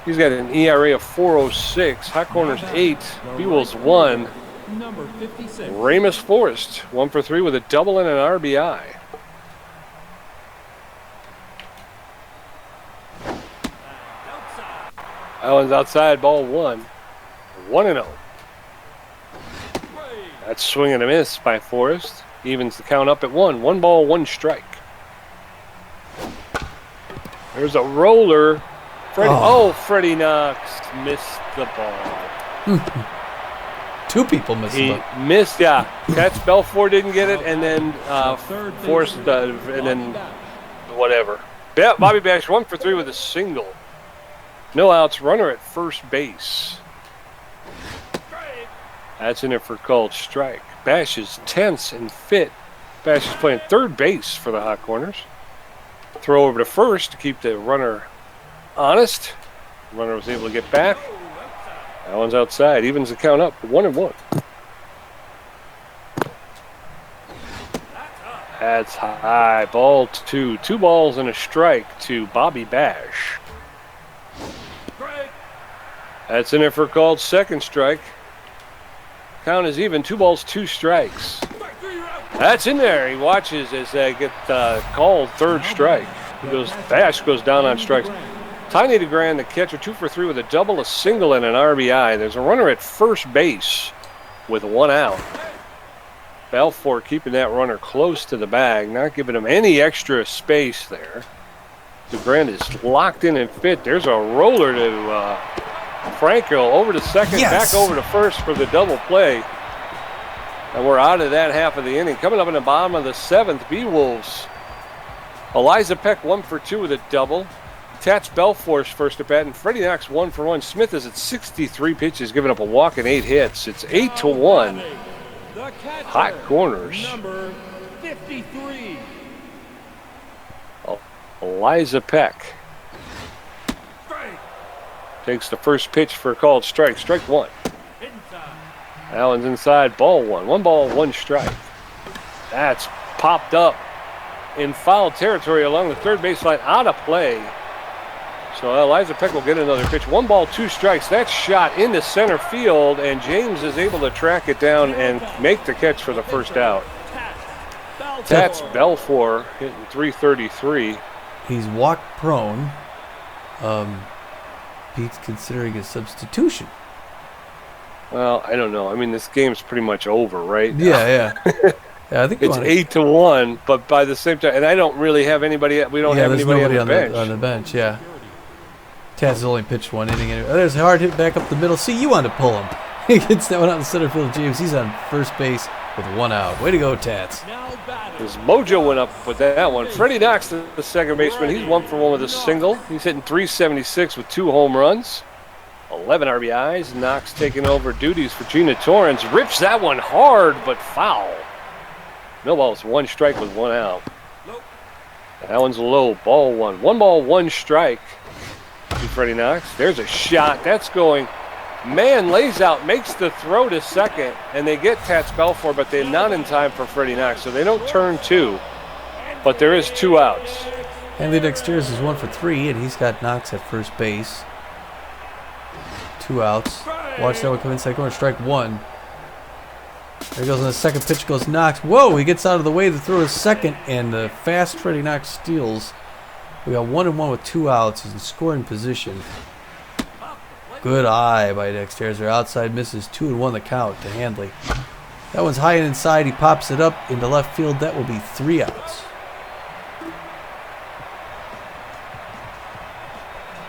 He's got an ERA of 4.06. Hot Corners 8. Beewolves 1. Number 56. Ramus Forrest 1 for 3 with a double and an RBI. That one's outside. Ball 1. 1-0. That's swing and a miss by Forrest. Evens the count up at 1. 1 ball, 1 strike. There's a roller. Freddie Knox missed the ball. 2 people missed He it. missed, Catch Belfour didn't get it, and then Forrest, and then whatever. Bobby Bash 1 for 3 with a single. No outs, runner at first base. That's in there for called strike. Bash is tense and fit. Bash is playing third base for the Hot Corners. Throw over to first to keep the runner honest. The runner was able to get back. That one's outside. Evens the count up. 1-1. That's high. Ball 2. 2 balls and a strike to Bobby Bash. That's in there for called second strike. Count is even. 2 balls, 2 strikes. That's in there. He watches as they get called third strike. Bash goes down on strikes. Tiny DeGran, the catcher, 2 for 3 with a double, a single, and an RBI. There's a runner at first base with 1 out. Belfour keeping that runner close to the bag, not giving him any extra space there. DeGran is locked in and fit. There's a roller to Franco over to second, back over to first for the double play. And we're out of that half of the inning. Coming up in the bottom of the 7th, Beewolves. Eliza Peck 1 for 2 with a double. Tats Belfour's first at bat, and Freddie Knox 1 for 1. Smith is at 63 pitches, giving up a walk and 8 hits. It's 8-1. Hot Corners. Number 53. Eliza Peck takes the first pitch for a called strike. Strike 1. That one's inside. Ball 1. 1 ball, 1 strike. That's popped up in foul territory along the third baseline, out of play. So Eliza Peck will get another pitch. 1 ball, 2 strikes. That's shot into center field, and James is able to track it down and make the catch for the first out. Tats Belfour hitting .333. He's walk prone. Pete's considering a substitution. Well, I don't know. I mean, this game's pretty much over, right? Yeah. Yeah, I think it's 8-1, but by the same time, and I don't really have anybody. We don't have anybody on the bench. Yeah. Taz has only pitched 1 inning. There's a hard hit back up the middle. See, you want to pull him. He gets that one out in center field. James, he's on first base with 1 out. Way to go, Tats. His mojo went up with that one. Freddie Knox, the second baseman, he's 1 for 1 with a single. He's hitting .376 with 2 home runs. 11 RBIs. Knox taking over duties for Gina Torrance. Rips that one hard, but foul. No balls, 1 strike with 1 out. That one's low. Ball 1. 1 ball, 1 strike to Freddie Knox. There's a shot. That's going. Mann lays out, makes the throw to second, and they get Tats Belfour, but they're not in time for Freddie Knox, so they don't turn 2. But there is 2 outs. Hanley Dexter's is 1 for 3, and he's got Knox at first base. 2 outs. Watch that one come inside corner. Strike 1. There goes on the second pitch. Goes Knox. Whoa! He gets out of the way. The throw is second, and the fast Freddie Knox steals. We got 1-1 with 2 outs. He's in scoring position. Good eye by Dexter. Their outside misses. 2-1 the count to Handley. That one's high and inside. He pops it up into left field. That will be 3 outs.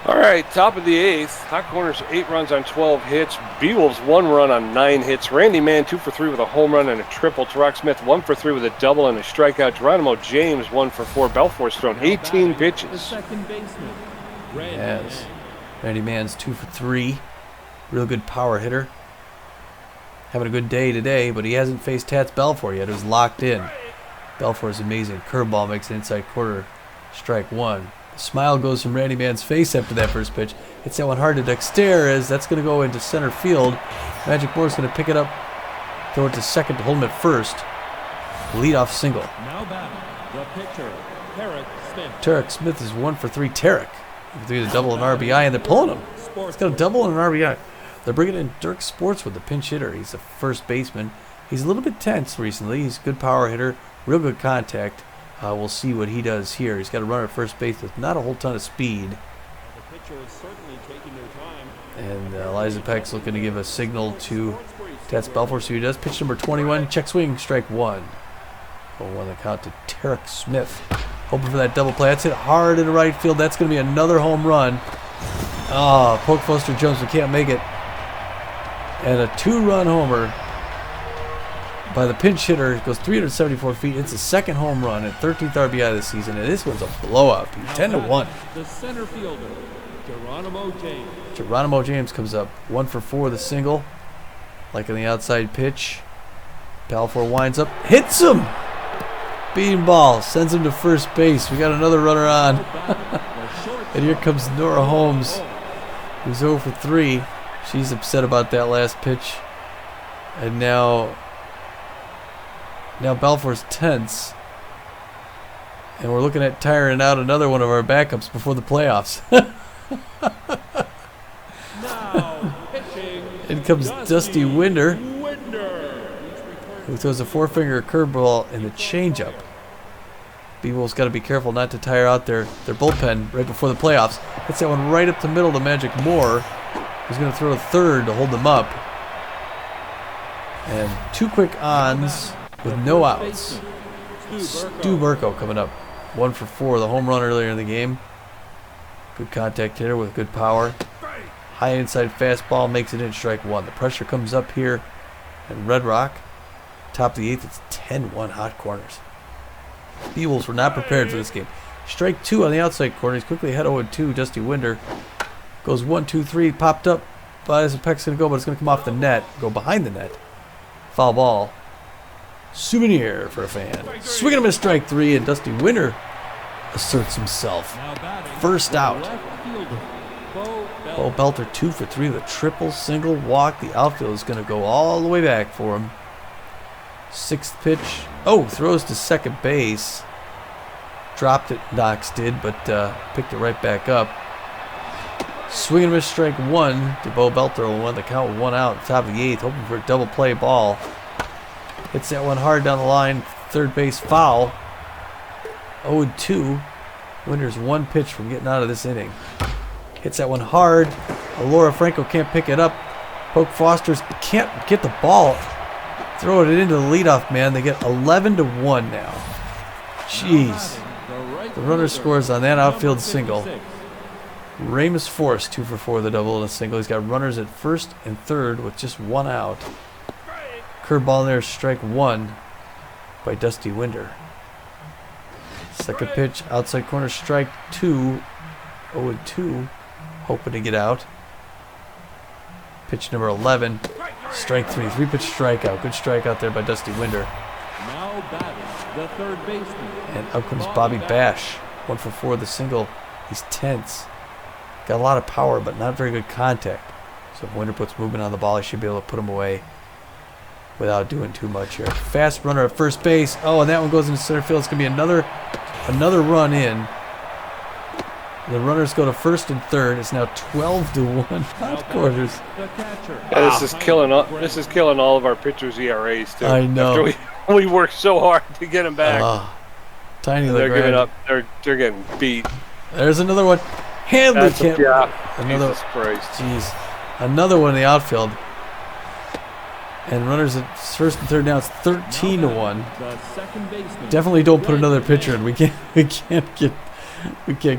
All right, top of the 8th. Hot Corners 8 runs on 12 hits. Beewolves 1 run on 9 hits. Randy Mann 2 for 3 with a home run and a triple. Tarak Smith 1 for 3 with a double and a strikeout. Geronimo James 1 for 4. Belfour's thrown 18 The pitches. second baseman, Randy Yes. Mann. Randy Mann's 2 for 3. Real good power hitter. Having a good day today, but he hasn't faced Tats Belfour yet. It was locked in. Belfour's amazing. Curveball makes the inside quarter. Strike 1. The smile goes from Randy Mann's face after that first pitch. Hits that one hard to Dexter as that's going to go into center field. Magic Moore's going to pick it up, throw it to second to hold him at first. Leadoff single. Now batting, the pitcher, Tarek Smith. Tarek Smith is 1 for 3. Tarek. Through the double and RBI, and they're pulling him. He's got a double and an RBI. They're bringing in Dirk Sports with the pinch hitter. He's a first baseman. He's a little bit tense recently. He's a good power hitter, real good contact. We'll see what he does here. He's got a runner at first base with not a whole ton of speed. The pitcher is certainly taking their time. And Eliza Peck's looking to give a signal to Tats Belfour, so he does. Pitch number 21, check swing, strike 1. 0-1 the count to Tarek Smith. Hoping for that double play. That's hit hard in the right field. That's going to be another home run. Oh, poke Foster Jones, we can't make it. And a 2-run homer by the pinch hitter. Goes 374 feet. It's a second home run and 13th RBI this season. And this one's a blowout. 10-1. The center fielder, Geronimo James. Geronimo James comes up 1 for 4 with a single. Like in the outside pitch. Balfour winds up. Hits him! Beanball. Sends him to first base. We got another runner on. And here comes Nora Holmes, who's 0 for 3. She's upset about that last pitch. And now Balfour's tense. And we're looking at tiring out another one of our backups before the playoffs. Now pitching. In comes Dusty Winder, Winder. who throws a 4-finger curveball in the changeup. Beewolves got to be careful not to tire out their bullpen right before the playoffs. Hits that one right up the middle to Magic Moore, who's going to throw a third to hold them up. And 2 quick ons with no outs. Stu Burko coming up 1 for 4, the home run earlier in the game. Good contact hitter with good power. High inside fastball makes it in, strike 1. The pressure comes up here in Red Rock. Top of the 8th, it's 10-1 Hot Corners. Beewolves were not prepared for this game. Strike 2 on the outside corner. He's quickly ahead 0-2. Dusty Winder goes 1-2-3, popped up. But as the Peck's going to go, but it's going to come off the net, go behind the net. Foul ball. Souvenir for a fan. Swinging him a strike 3, and Dusty Winder asserts himself. Now batting, First out. left fielder, Bo Belter 2 for 3 with a triple, single, walk. The outfield is going to go all the way back for him. 6th pitch. Oh, throws to second base. Dropped it, Knox did, but picked it right back up. Swinging and miss, strike 1 to Bo Belter. Will win the count with 1 out. Top of the 8th, hoping for a double play ball. Hits that one hard down the line. Third base foul. 0-2. Winder's 1 pitch from getting out of this inning. Hits that one hard. Laura Franco can't pick it up. Poke Foster's can't get the ball. Throwing it into the leadoff man. They get 11-1 now. Jeez. The runner scores on that outfield single. Ramus Force 2 for 4 with a double and a single. He's got runners at first and third with just 1 out. Curveball in there, strike 1 by Dusty Winder. Second pitch, outside corner, strike 2. 0-2, hoping to get out. Pitch number 11, strike 3. 3-pitch strikeout. Good strikeout there by Dusty Winder. Now batting, the third baseman. And up comes Bobby Bash. 1 for 4 with a single. He's tense. Got a lot of power, but not very good contact. So if Winder puts movement on the ball, he should be able to put him away without doing too much here. Fast runner at first base. Oh, and that one goes into center field. It's going to be another run in. The runners go to first and third. It's now 12-1 Hot Corners. The catcher. Yeah, this is killing all of our pitchers' ERAs too. I know. After we worked so hard to get them back. Tiny They're Legrand. giving up. They're getting beat. There's another one. Handley can't. Another. Jesus Christ. Jeez. Another one in the outfield. And runners at first and third now. It's 13-1. The second baseman. Definitely don't put another pitcher in. We can't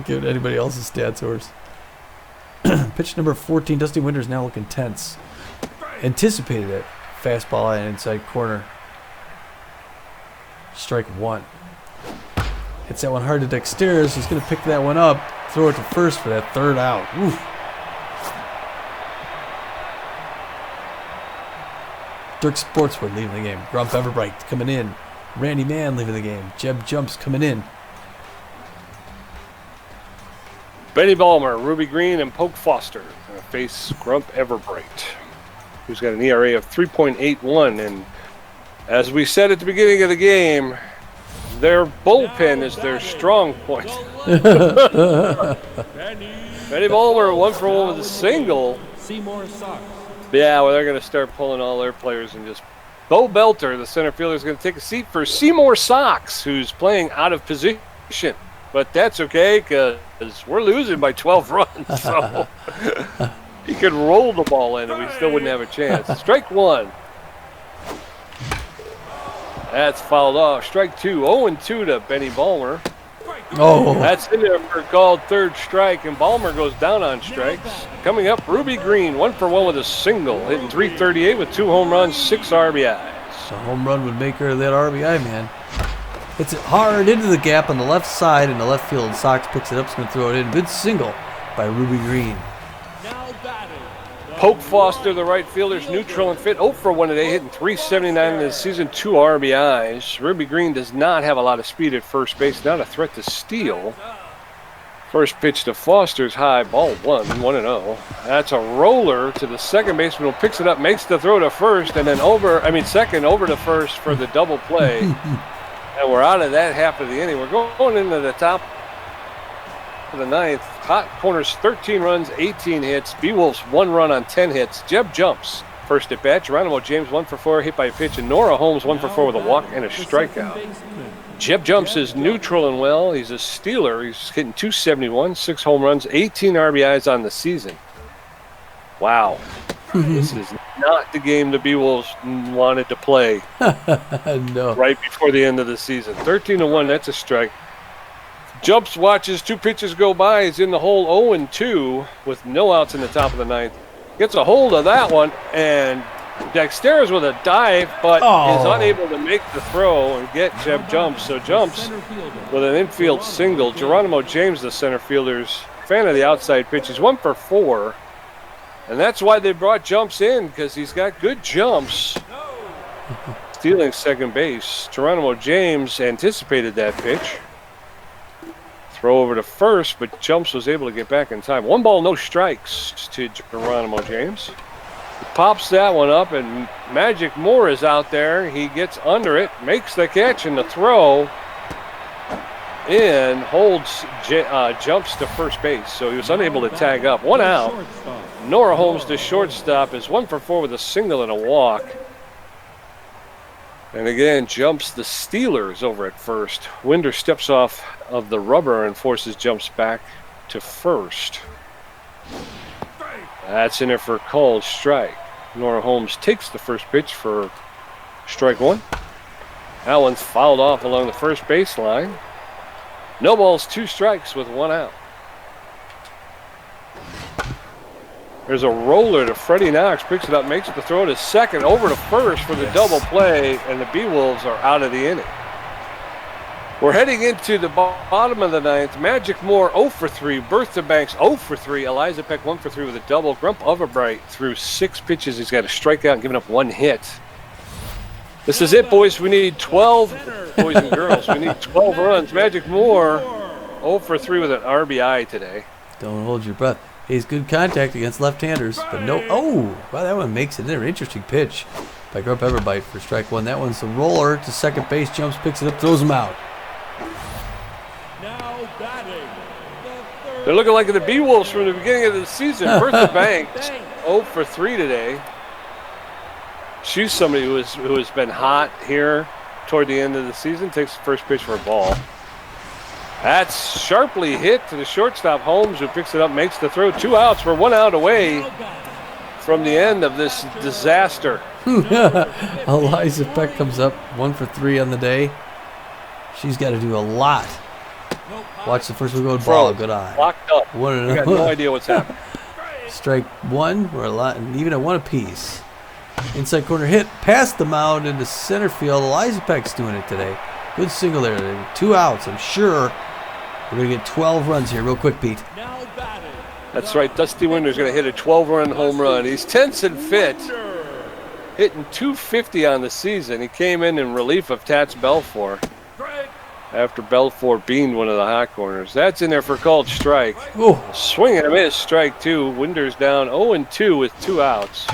get anybody else's stats horse. Pitch number 14. Dusty Winters now looking tense. Anticipated it. Fastball and inside corner. Strike one. Hits that one hard to Dexter's. He's going to pick that one up. Throw it to first for that third out. Oof. Dirk Sportswood leaving the game. Grump Everbright coming in. Randy Mann leaving the game. Jeb Jumps coming in. Benny Ballmer, Ruby Green, and Poke Foster face Grump Everbright, who's got an ERA of 3.81. And as we said at the beginning of the game, their bullpen is their strong point. Benny Ballmer 1 for 1 with a single. Seymour Sox. Yeah, well, they're going to start pulling all their players and just... Bo Belter, the center fielder, is going to take a seat for Seymour Sox, who's playing out of position. But that's okay, because we're losing by 12 runs. So he could roll the ball in and we still wouldn't have a chance. Strike one. That's fouled off. Strike two. 0-2 to Benny Ballmer. Oh. That's in there for a called third strike, and Ballmer goes down on strikes. Coming up, Ruby Green, 1 for 1 with a single, hitting .338 with 2 home runs, 6 RBIs. A home run would make her that RBI, man. Hits it hard into the gap on the left side in the left field. Sox picks it up, is going to throw it in. Good single by Ruby Green. Now batting. Poke Foster, the right fielder's neutral and fit, 0 for 1 today, hitting .379 in the season, 2 RBIs. Ruby Green does not have a lot of speed at first base, not a threat to steal. First pitch to Foster's high, ball 1-0. That's a roller to the second baseman who picks it up, makes the throw to first, and then second over to first for the double play. And we're out of that half of the inning. We're going into the top of the ninth. Hot Corners, 13 runs, 18 hits. Beewolves, 1 run on 10 hits. Jeb Jumps, first at bat. Geronimo James, 1 for 4, hit by a pitch. And Nora Holmes, 1 for 4 with a walk and a strikeout. Jeb Jumps is neutral and well. He's a stealer. He's hitting .271, 6 home runs, 18 RBIs on the season. Wow. This is not the game the Beewolves wanted to play No. right before the end of the season. 13-1, that's a strike. Jumps, watches 2 pitches go by. He's in the hole 0-2 with no outs in the top of the ninth. Gets a hold of that one, and Dexter's with a dive, but is unable to make the throw and get Jeb Jumps. So Jumps with an infield single. Geronimo James, the center fielder's fan of the outside pitch. He's 1 for 4. And that's why they brought Jumps in, because he's got good jumps. Stealing second base. Geronimo James anticipated that pitch. Throw over to first, but Jumps was able to get back in time. 1 ball, no strikes to Geronimo James. He pops that one up, and Magic Moore is out there. He gets under it, makes the catch, and the throw in holds Jumps to first base. So he was unable to tag up. 1 out. Nora Holmes, the shortstop, is 1 for 4 with a single and a walk. And again, Jumps the Steelers over at first. Winder steps off of the rubber and forces Jumps back to first. That's in there for a called strike. Nora Holmes takes the first pitch for strike 1. That one's fouled off along the first baseline. No balls, 2 strikes with 1 out. There's a roller to Freddie Knox, picks it up, makes the throw to second, over to first for the double play, and the Beewolves are out of the inning. We're heading into the bottom of the ninth. Magic Moore 0 for 3, Bertha Banks 0 for 3, Eliza Peck 1 for 3 with a double. Grump Everbright through 6 pitches. He's got a strikeout and giving up 1 hit. This is it, boys. We need 12, boys and girls. We need 12 runs. Magic Moore 0 for 3 with an RBI today. Don't hold your breath. He's good contact against left-handers, but no. Oh, wow, that one makes it in. Interesting pitch by Grump Everbright for strike 1. That one's a roller to second base. Jumps, picks it up, throws him out. Now batting. They're looking like the Beewolves from the beginning of the season. Bertha Banks 0 for 3 today. She's somebody who has been hot here toward the end of the season. Takes the first pitch for a ball. That's sharply hit to the shortstop, Holmes, who picks it up, makes the throw. 2 outs. We're 1 out away from the end of this disaster. Eliza Peck comes up 1 for 3 on the day. She's got to do a lot. Watch the first one go ball. Good eye. Locked up. One I got no idea what's happening. strike one. We're a lot, and even at one apiece. Inside corner hit past the mound into center field. Elijah Peck's doing it today. Good single there. 2 outs. I'm sure we're going to get 12 runs here real quick, Pete. That's right. Dusty Winder's going to hit a 12-run home run. He's tense and fit, hitting 250 on the season. He came in relief of Tats Belfour after Belfour beamed one of the hot corners. That's in there for called strike. Ooh. Swing and a miss, strike two. Winder's down 0-2 with 2 outs.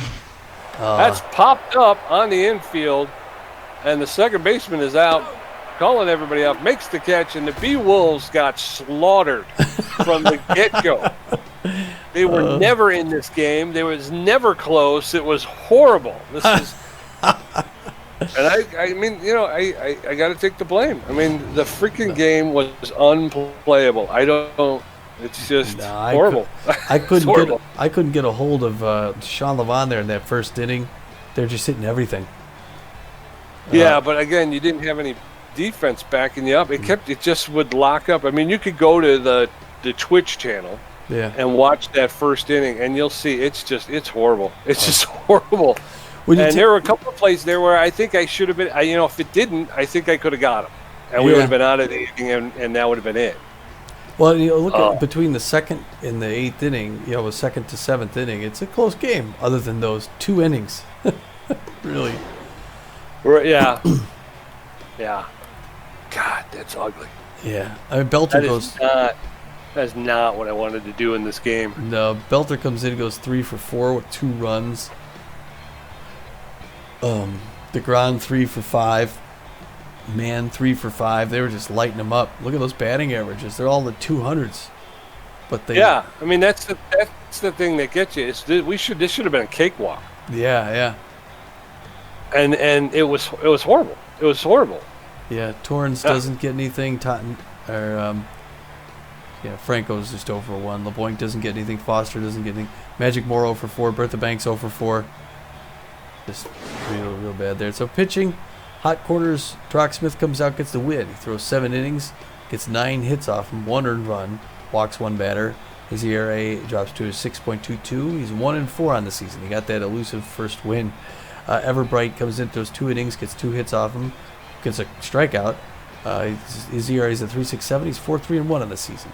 That's popped up on the infield, and the second baseman is out, calling everybody up, makes the catch, and the Beewolves got slaughtered from the get-go. They were never in this game. They was never close. It was horrible. This is, and I mean, you know, I got to take the blame. I mean, the freaking game was unplayable. I don't. It's just horrible. I couldn't get a hold of Sean Levon there in that first inning. They're just hitting everything. Yeah, but again, you didn't have any defense backing you up. It just would lock up. I mean, you could go to the Twitch channel. Yeah. And watch that first inning, and you'll see it's horrible. It's just horrible. And there were a couple of plays there where I think I should have been. If it didn't, I think I could have got him, and we would have been out of the inning, and that would have been it. Well, look at between the second and the 8th inning, the second to 7th inning, it's a close game. Other than those 2 innings, really. Yeah. Yeah. God, that's ugly. Yeah, I mean Belter goes. That's not what I wanted to do in this game. No, Belter comes in, goes 3 for 4 with 2 runs. DeGrom 3 for 5. Mann 3 for 5. They were just lighting them up. Look at those batting averages. They're all in the 200s. But I mean that's the thing that gets you. This should have been a cakewalk. Yeah. And it was horrible. It was horrible. Yeah, Torrance doesn't get anything. Franco's just 0 for 1. LeBlanc doesn't get anything. Foster doesn't get anything. Magic Moore 0 for 4. Bertha Banks 0 for 4. Just real bad there. So pitching, hot corners. Troc Smith comes out, gets the win. He throws 7 innings, gets 9 hits off him, 1 earned run, walks 1 batter. His ERA drops to 6.22. He's 1-4 on the season. He got that elusive first win. Everbright comes in, throws 2 innings, gets 2 hits off him, gets a strikeout. His ERA is at 3.67. He's 4-3-1 on the season.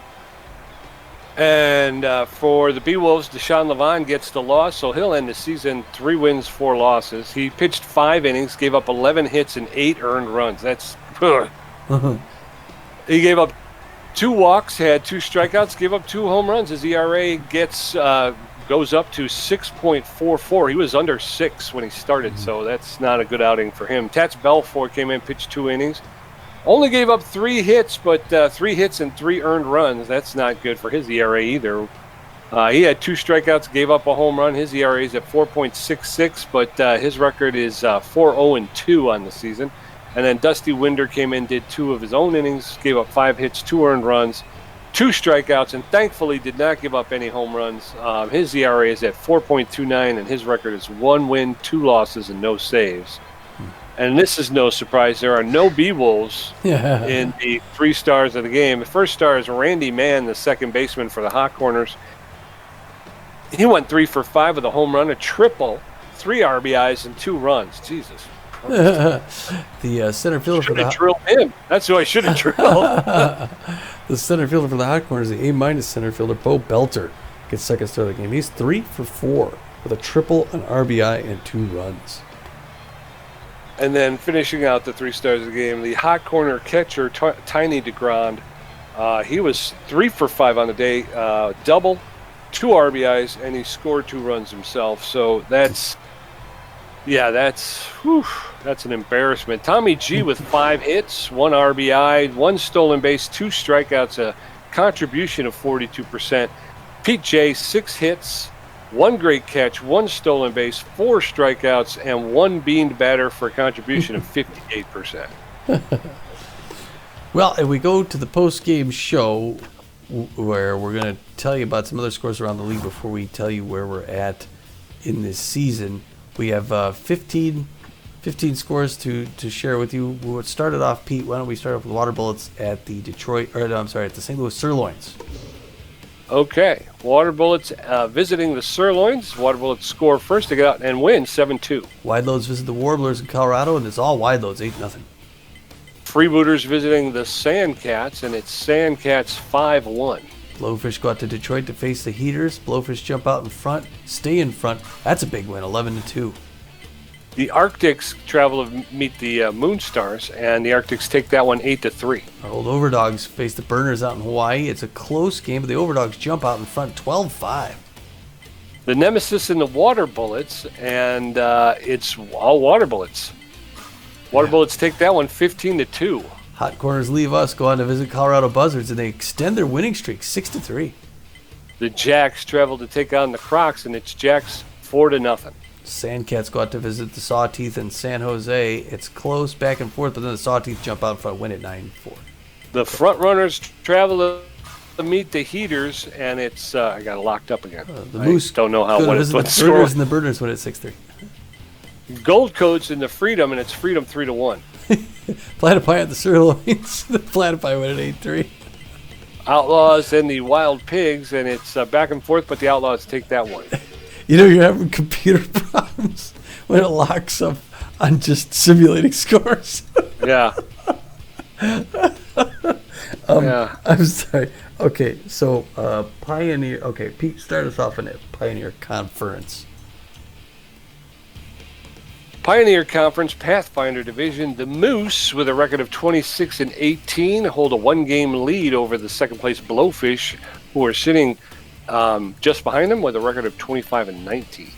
And for the Beewolves, Deshaun Levon gets the loss, so he'll end the season 3 wins, 4 losses. He pitched 5 innings, gave up 11 hits and 8 earned runs. That's He gave up 2 walks, had 2 strikeouts, gave up 2 home runs. His ERA goes up to 6.44. He was under 6 when he started, so that's not a good outing for him. Tats Belfour came in, pitched 2 innings. Only gave up 3 hits, but 3 hits and 3 earned runs. That's not good for his ERA either. He had 2 strikeouts, gave up a home run. His ERA is at 4.66, but his record is 4-0-2 on the season. And then Dusty Winder came in, did 2 of his own innings, gave up 5 hits, 2 earned runs, 2 strikeouts, and thankfully did not give up any home runs. His ERA is at 4.29, and his record is 1 win, 2 losses, and no saves. And this is no surprise. There are no Beewolves in the 3 stars of the game. The first star is Randy Mann, the second baseman for the Hot Corners. He went 3 for 5 with a home run, a triple, 3 RBIs, and 2 runs. Jesus. The center fielder for the drilled him. That's who I should have drilled. The center fielder for the Hot Corners, the A- center fielder, Bo Belter, gets second star of the game. He's 3 for 4 with a triple, an RBI, and 2 runs. And then finishing out the 3 stars of the game, the hot corner catcher, Tiny DeGrand. He was 3 for 5 on the day, double, 2 RBIs, and he scored 2 runs himself. So that's an embarrassment. Tommy G with 5 hits, 1 RBI, 1 stolen base, 2 strikeouts, a contribution of 42%. Pete J, 6 hits, 1 great catch, 1 stolen base, 4 strikeouts, and 1 beaned batter for a contribution of 58%. Well, and we go to the post-game show where we're going to tell you about some other scores around the league before we tell you where we're at in this season. We have 15 scores to share with you. What started off, Pete, why don't we start off with Water Bullets at the at the St. Louis Sirloins? Okay. Water Bullets visiting the Sirloins. Water Bullets score first to get out and win 7-2. Wide Loads visit the Warblers in Colorado, and it's all Wide Loads, 8-0. Freebooters visiting the Sandcats, and it's Sandcats 5-1. Blowfish go out to Detroit to face the Heaters. Blowfish jump out in front, stay in front. That's a big win, 11-2. The Arctics travel to meet the Moonstars, and the Arctics take that one 8-3. Our old Overdogs face the Burners out in Hawaii. It's a close game, but the Overdogs jump out in front, 12-5. The Nemesis and the Water Bullets, and it's all Water Bullets. Water Bullets take that one 15-2. Hot Corners leave us, go on to visit Colorado Buzzards, and they extend their winning streak 6-3. The Jacks travel to take on the Crocs, and it's Jacks 4-0. Sandcats go out to visit the Sawteeth in San Jose. It's close, back and forth, but then the Sawteeth jump out in front, win at 9-4. The Frontrunners travel to meet the Heaters, and it's I got it locked up again. The Moose don't know how go to what visit the it's Burners, and the Burners win at 6-3. Gold Coats in the Freedom, and it's Freedom 3-1. Platypi at the Sirloins. The Platypi win at 8-3. Outlaws and the Wild Pigs, and it's back and forth, but the Outlaws take that one. You know you're having computer problems when it locks up on just simulating scores. Yeah. Yeah. I'm sorry. Okay, so Pioneer. Okay, Pete, start us off in it. Pioneer Conference. Pioneer Conference Pathfinder Division, the Moose, with a record of 26-18, hold a one-game lead over the second-place Blowfish, who are sitting just behind them with a record of 25-19.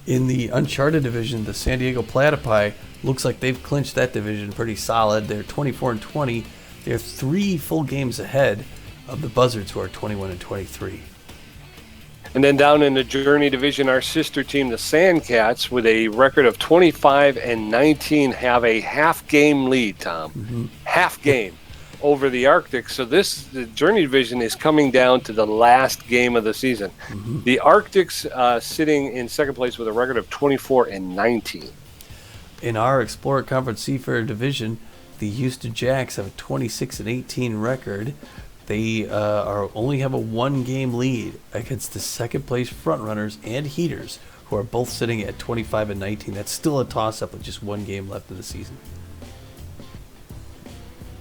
In the Uncharted Division, the San Diego Platypi looks like they've clinched that division pretty solid. They're 24-20. They're 3 full games ahead of the Buzzards, who are 21-23. And then down in the Journey Division, our sister team, the Sandcats, with a record of 25-19, have a half-game lead, Tom. Mm-hmm. Half game over the Arctic. So the Journey Division is coming down to the last game of the season. Mm-hmm. The Arctic's sitting in second place with a record of 24-19. In our Explorer Conference Seafarer Division, the Houston Jacks have a 26-18 record. They only have a one-game lead against the second-place frontrunners and Heaters, who are both sitting at 25-19. That's still a toss-up with just one game left of the season.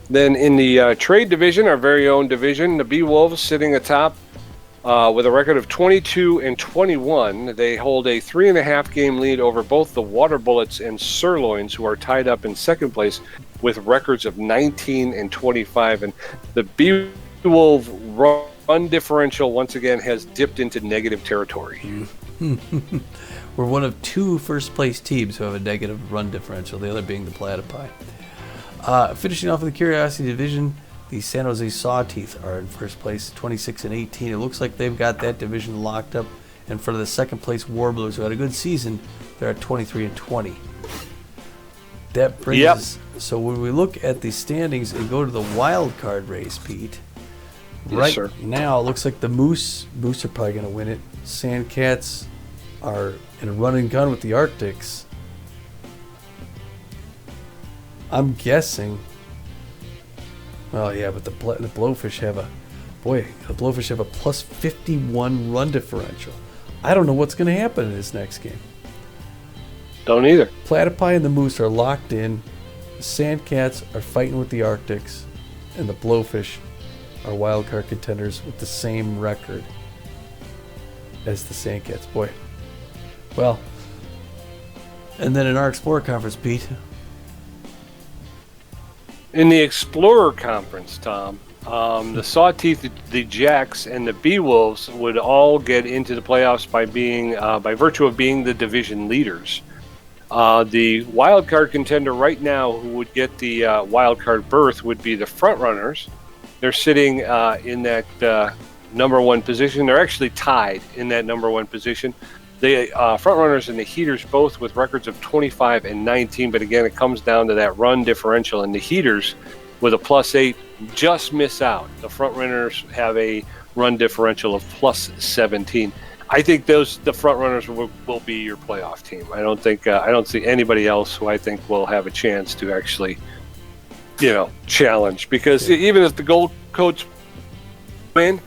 Then in the Trade Division, our very own division, the Beewolves sitting atop with a record of 22-21. They hold a 3.5-game lead over both the Water Bullets and Sirloins, who are tied up in second place with records of 19-25. And the Beewolf run differential once again has dipped into negative territory. We're one of 2 first-place teams who have a negative run differential, the other being the Platypi. Finishing off with the Curiosity Division, the San Jose Sawteeth are in first place, 26-18. It looks like they've got that division locked up. And for the second-place Warblers, who had a good season, they're at 23-20. That brings us. So when we look at the standings and go to the wild card race, Pete, Yes, sir. now it looks like the Moose are probably going to win it. Sandcats are in a run and gun with the Arctics. I'm guessing. Well, yeah, but the Blowfish have a plus 51 run differential. I don't know what's going to happen in this next game. Don't either. Platypi and the Moose are locked in. The Sandcats are fighting with the Arctics, and the Blowfish are wildcard contenders with the same record as the Sandcats. Boy. Well, and then in our Explorer Conference, Pete. In the Explorer Conference, Tom, the Sawteeth, the Jacks, and the Beewolves would all get into the playoffs by virtue of being the division leaders. The wild card contender right now, who would get the wild card berth, would be the Frontrunners. They're sitting in that number 1 position. They're actually tied in that number 1 position. The Frontrunners and the Heaters both with records of 25-19, but again, it comes down to that run differential, and the Heaters with a +8 just miss out. The Frontrunners have a run differential of +17. I think the Frontrunners will be your playoff team. I don't see anybody else who I think will have a chance to actually, challenge, because even if the Gold Coats win,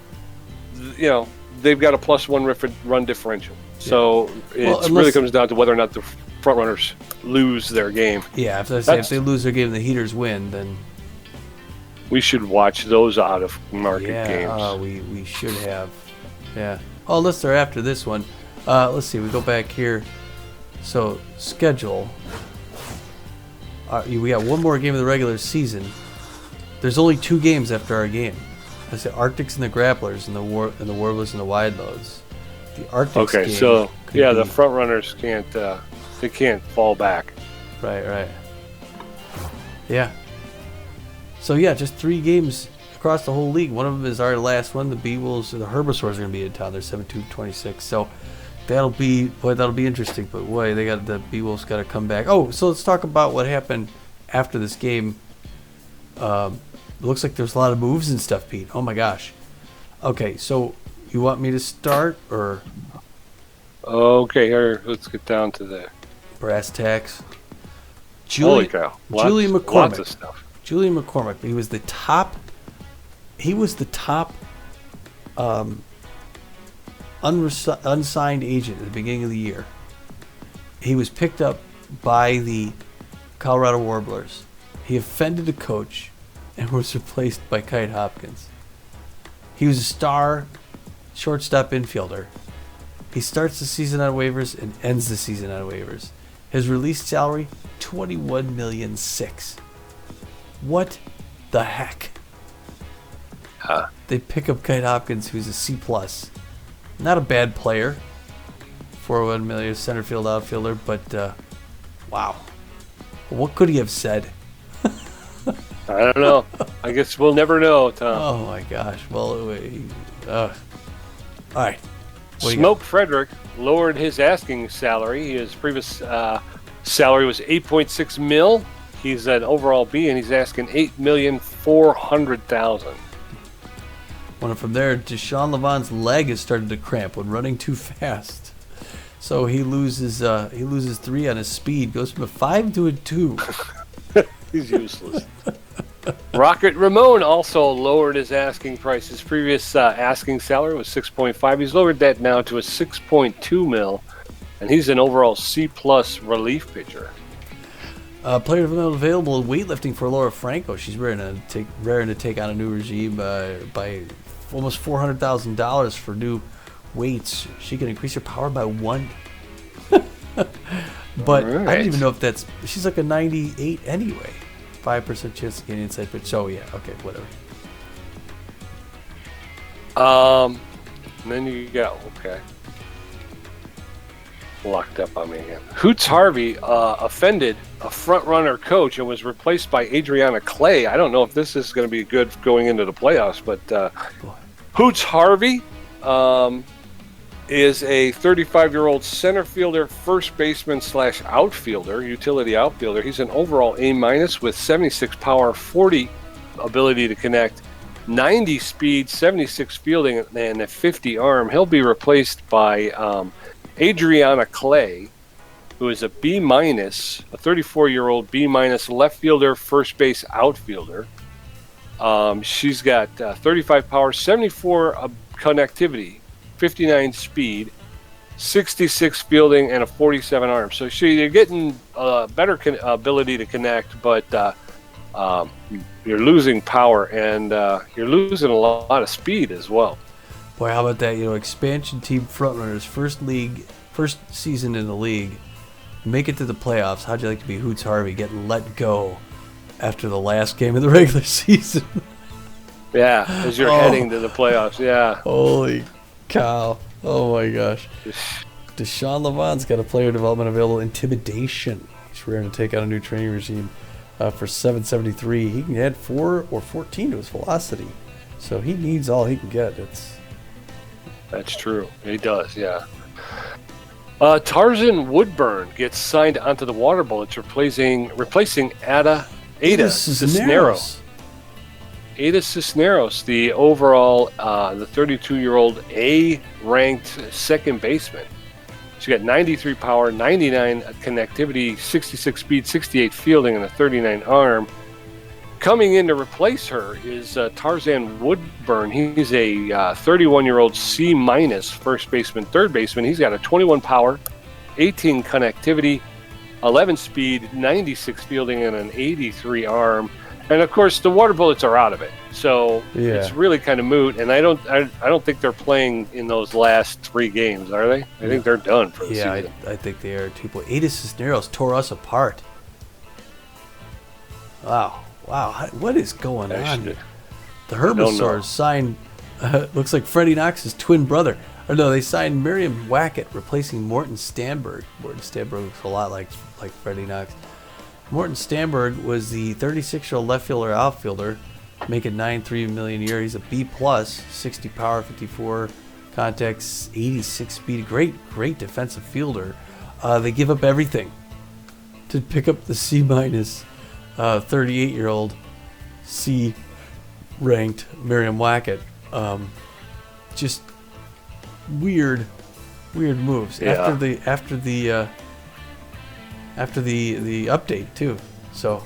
they've got a +1 run differential. So it really comes down to whether or not the front runners lose their game. Yeah, if they lose their game and the Heaters win, then we should watch those out of market games. We should have. Yeah. Oh, unless they're after this one. Let's see. We go back here. So schedule. We got one more game of the regular season. There's only 2 games after our game. That's the Arctics and the Grapplers, and the Warblers and the Wide Loads. The Arctics game. Okay, so the front runners can't fall back. Right. Yeah. So yeah, just 3 games across the whole league. One of them is our last one. The Beewolves or the Herbivores are going to be in town. They're 7-2-26. So that'll be interesting. But boy, the Beewolves got to come back. Oh, so let's talk about what happened after this game. It looks like there's a lot of moves and stuff, Pete. Oh my gosh. Okay, so you want me to start or? Okay, here, let's get down to the brass tacks. Holy cow! Julian McCormick. Lots of stuff. Julian McCormick. He was the top unsigned agent at the beginning of the year. He was picked up by the Colorado Warblers. He offended the coach and was replaced by Kite Hopkins. He was a star shortstop infielder. He starts the season on waivers and ends the season on waivers. His released salary, $21.6 million. What the heck? They pick up Kite Hopkins, who's a C+. Not a bad player. $4.1 million center field outfielder, but wow. What could he have said? I don't know. I guess we'll never know, Tom. Oh my gosh. Well, all right. Smoke Frederick lowered his asking salary. His previous salary was $8.6 million. He's an overall B, and he's asking $8,400,000. One from there, Deshaun Levant's leg has started to cramp when running too fast. So he loses 3 on his speed, goes from a 5 to a 2. He's useless. Rocket Ramon also lowered his asking price. His previous asking salary was $6.5. He's lowered that now to a $6.2 million, and he's an overall C+ relief pitcher. Player available in weightlifting for Laura Franco. She's raring to take on a new regime by almost $400,000 for new weights. She can increase her power by 1. But right. I don't even know if she's like a 98 anyway. 5% chance of getting inside pitch. So yeah, okay, whatever. And then you got locked up on me again. Hoots Harvey offended a front runner coach and was replaced by Adriana Clay. I don't know if this is going to be good going into the playoffs, but Hoots Harvey is a 35-year-old center fielder, first baseman / outfielder, utility outfielder. He's an overall A- with 76 power, 40 ability to connect, 90 speed, 76 fielding, and a 50 arm. He'll be replaced by Adriana Clay, who is a B-, a 34-year-old B- left fielder, first base outfielder. She's got 35 power, 74 connectivity, 59 speed, 66 fielding, and a 47 arm. So you're getting better ability to connect, but you're losing power, and you're losing a lot of speed as well. Boy, how about that? Expansion team frontrunners, first season in the league, make it to the playoffs. How'd you like to be Hoots Harvey getting let go after the last game of the regular season? Yeah, as you're heading to the playoffs. Yeah. Holy cow. Oh my gosh. Deshaun Levant's got a player development available, Intimidation. He's raring to take on a new training regime for 773. He can add 4 or 14 to his velocity. So he needs all he can get. That's true. He does, yeah. Tarzan Woodburn gets signed onto the Water Bullets, replacing Ada Cisneros. Ada Cisneros, the overall, the 32-year-old A-ranked second baseman. She got 93 power, 99 connectivity, 66 speed, 68 fielding, and a 39 arm. coming in to replace her is Tarzan Woodburn. He's a 31-year-old C- first baseman, third baseman. He's got a 21 power, 18 connectivity, 11 speed, 96 fielding, and an 83 arm. And of course, the water bullets are out of it, so it's really kind of moot. And I don't think they're playing in those last 3 games, are they? I think they're done for the season. I think they are too. Ada Cisneros tore us apart. Wow, what is going on here? The Herbisaurs signed. Looks like Freddie Knox's twin brother. Or no, they signed Miriam Wackett, replacing Morton Stanberg. Morton Stanberg looks a lot like Freddie Knox. Morton Stanberg was the 36-year-old left fielder outfielder, making $9.3 million a year. He's a B+, 60 power, 54 contacts, 86 speed. Great defensive fielder. They give up everything to pick up the C-, 38-year-old C-ranked Miriam Wackett. Just weird moves after the update too. So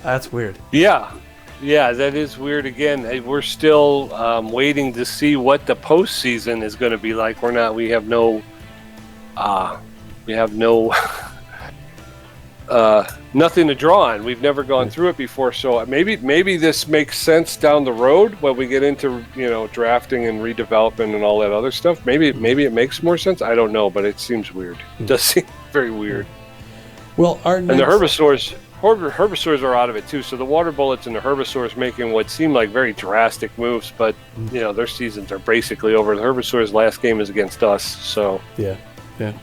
that's weird. Yeah, that is weird. Again, we're still waiting to see what the postseason is going to be like. We have no nothing to draw on. We've never gone through it before, so maybe this makes sense down the road when we get into drafting and redevelopment and all that other stuff. Maybe it makes more sense. I don't know, but it seems weird. It does seem very weird. Well, and the herbivores are out of it too. So the water bullets and the herbivores making what seem like very drastic moves, but their seasons are basically over. The herbivores' last game is against us. So yeah. And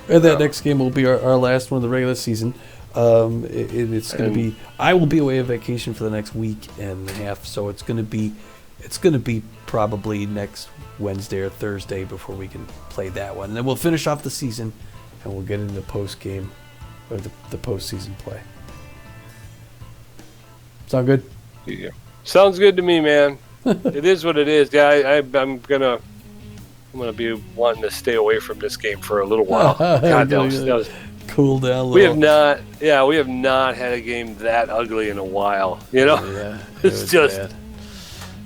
that next game will be our last one of the regular season. It's going to be. I will be away on vacation for the next week and a half, so it's going to be probably next Wednesday or Thursday before we can play that one. And then we'll finish off the season, and we'll get into the post game or the postseason play. Sound good? Yeah. Sounds good to me, man. It is what it is. Yeah, I'm gonna be wanting to stay away from this game for a little while. God, that was cool down a little. We have not had a game that ugly in a while. Yeah, it's just bad.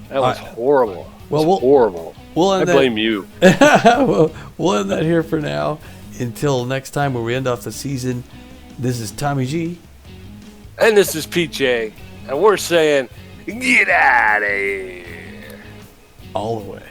That was horrible. Well, horrible. I blame you. We'll end that here for now. Until next time, where we end off the season. This is Tommy G. And this is PJ. And we're saying, get out of here. All the way.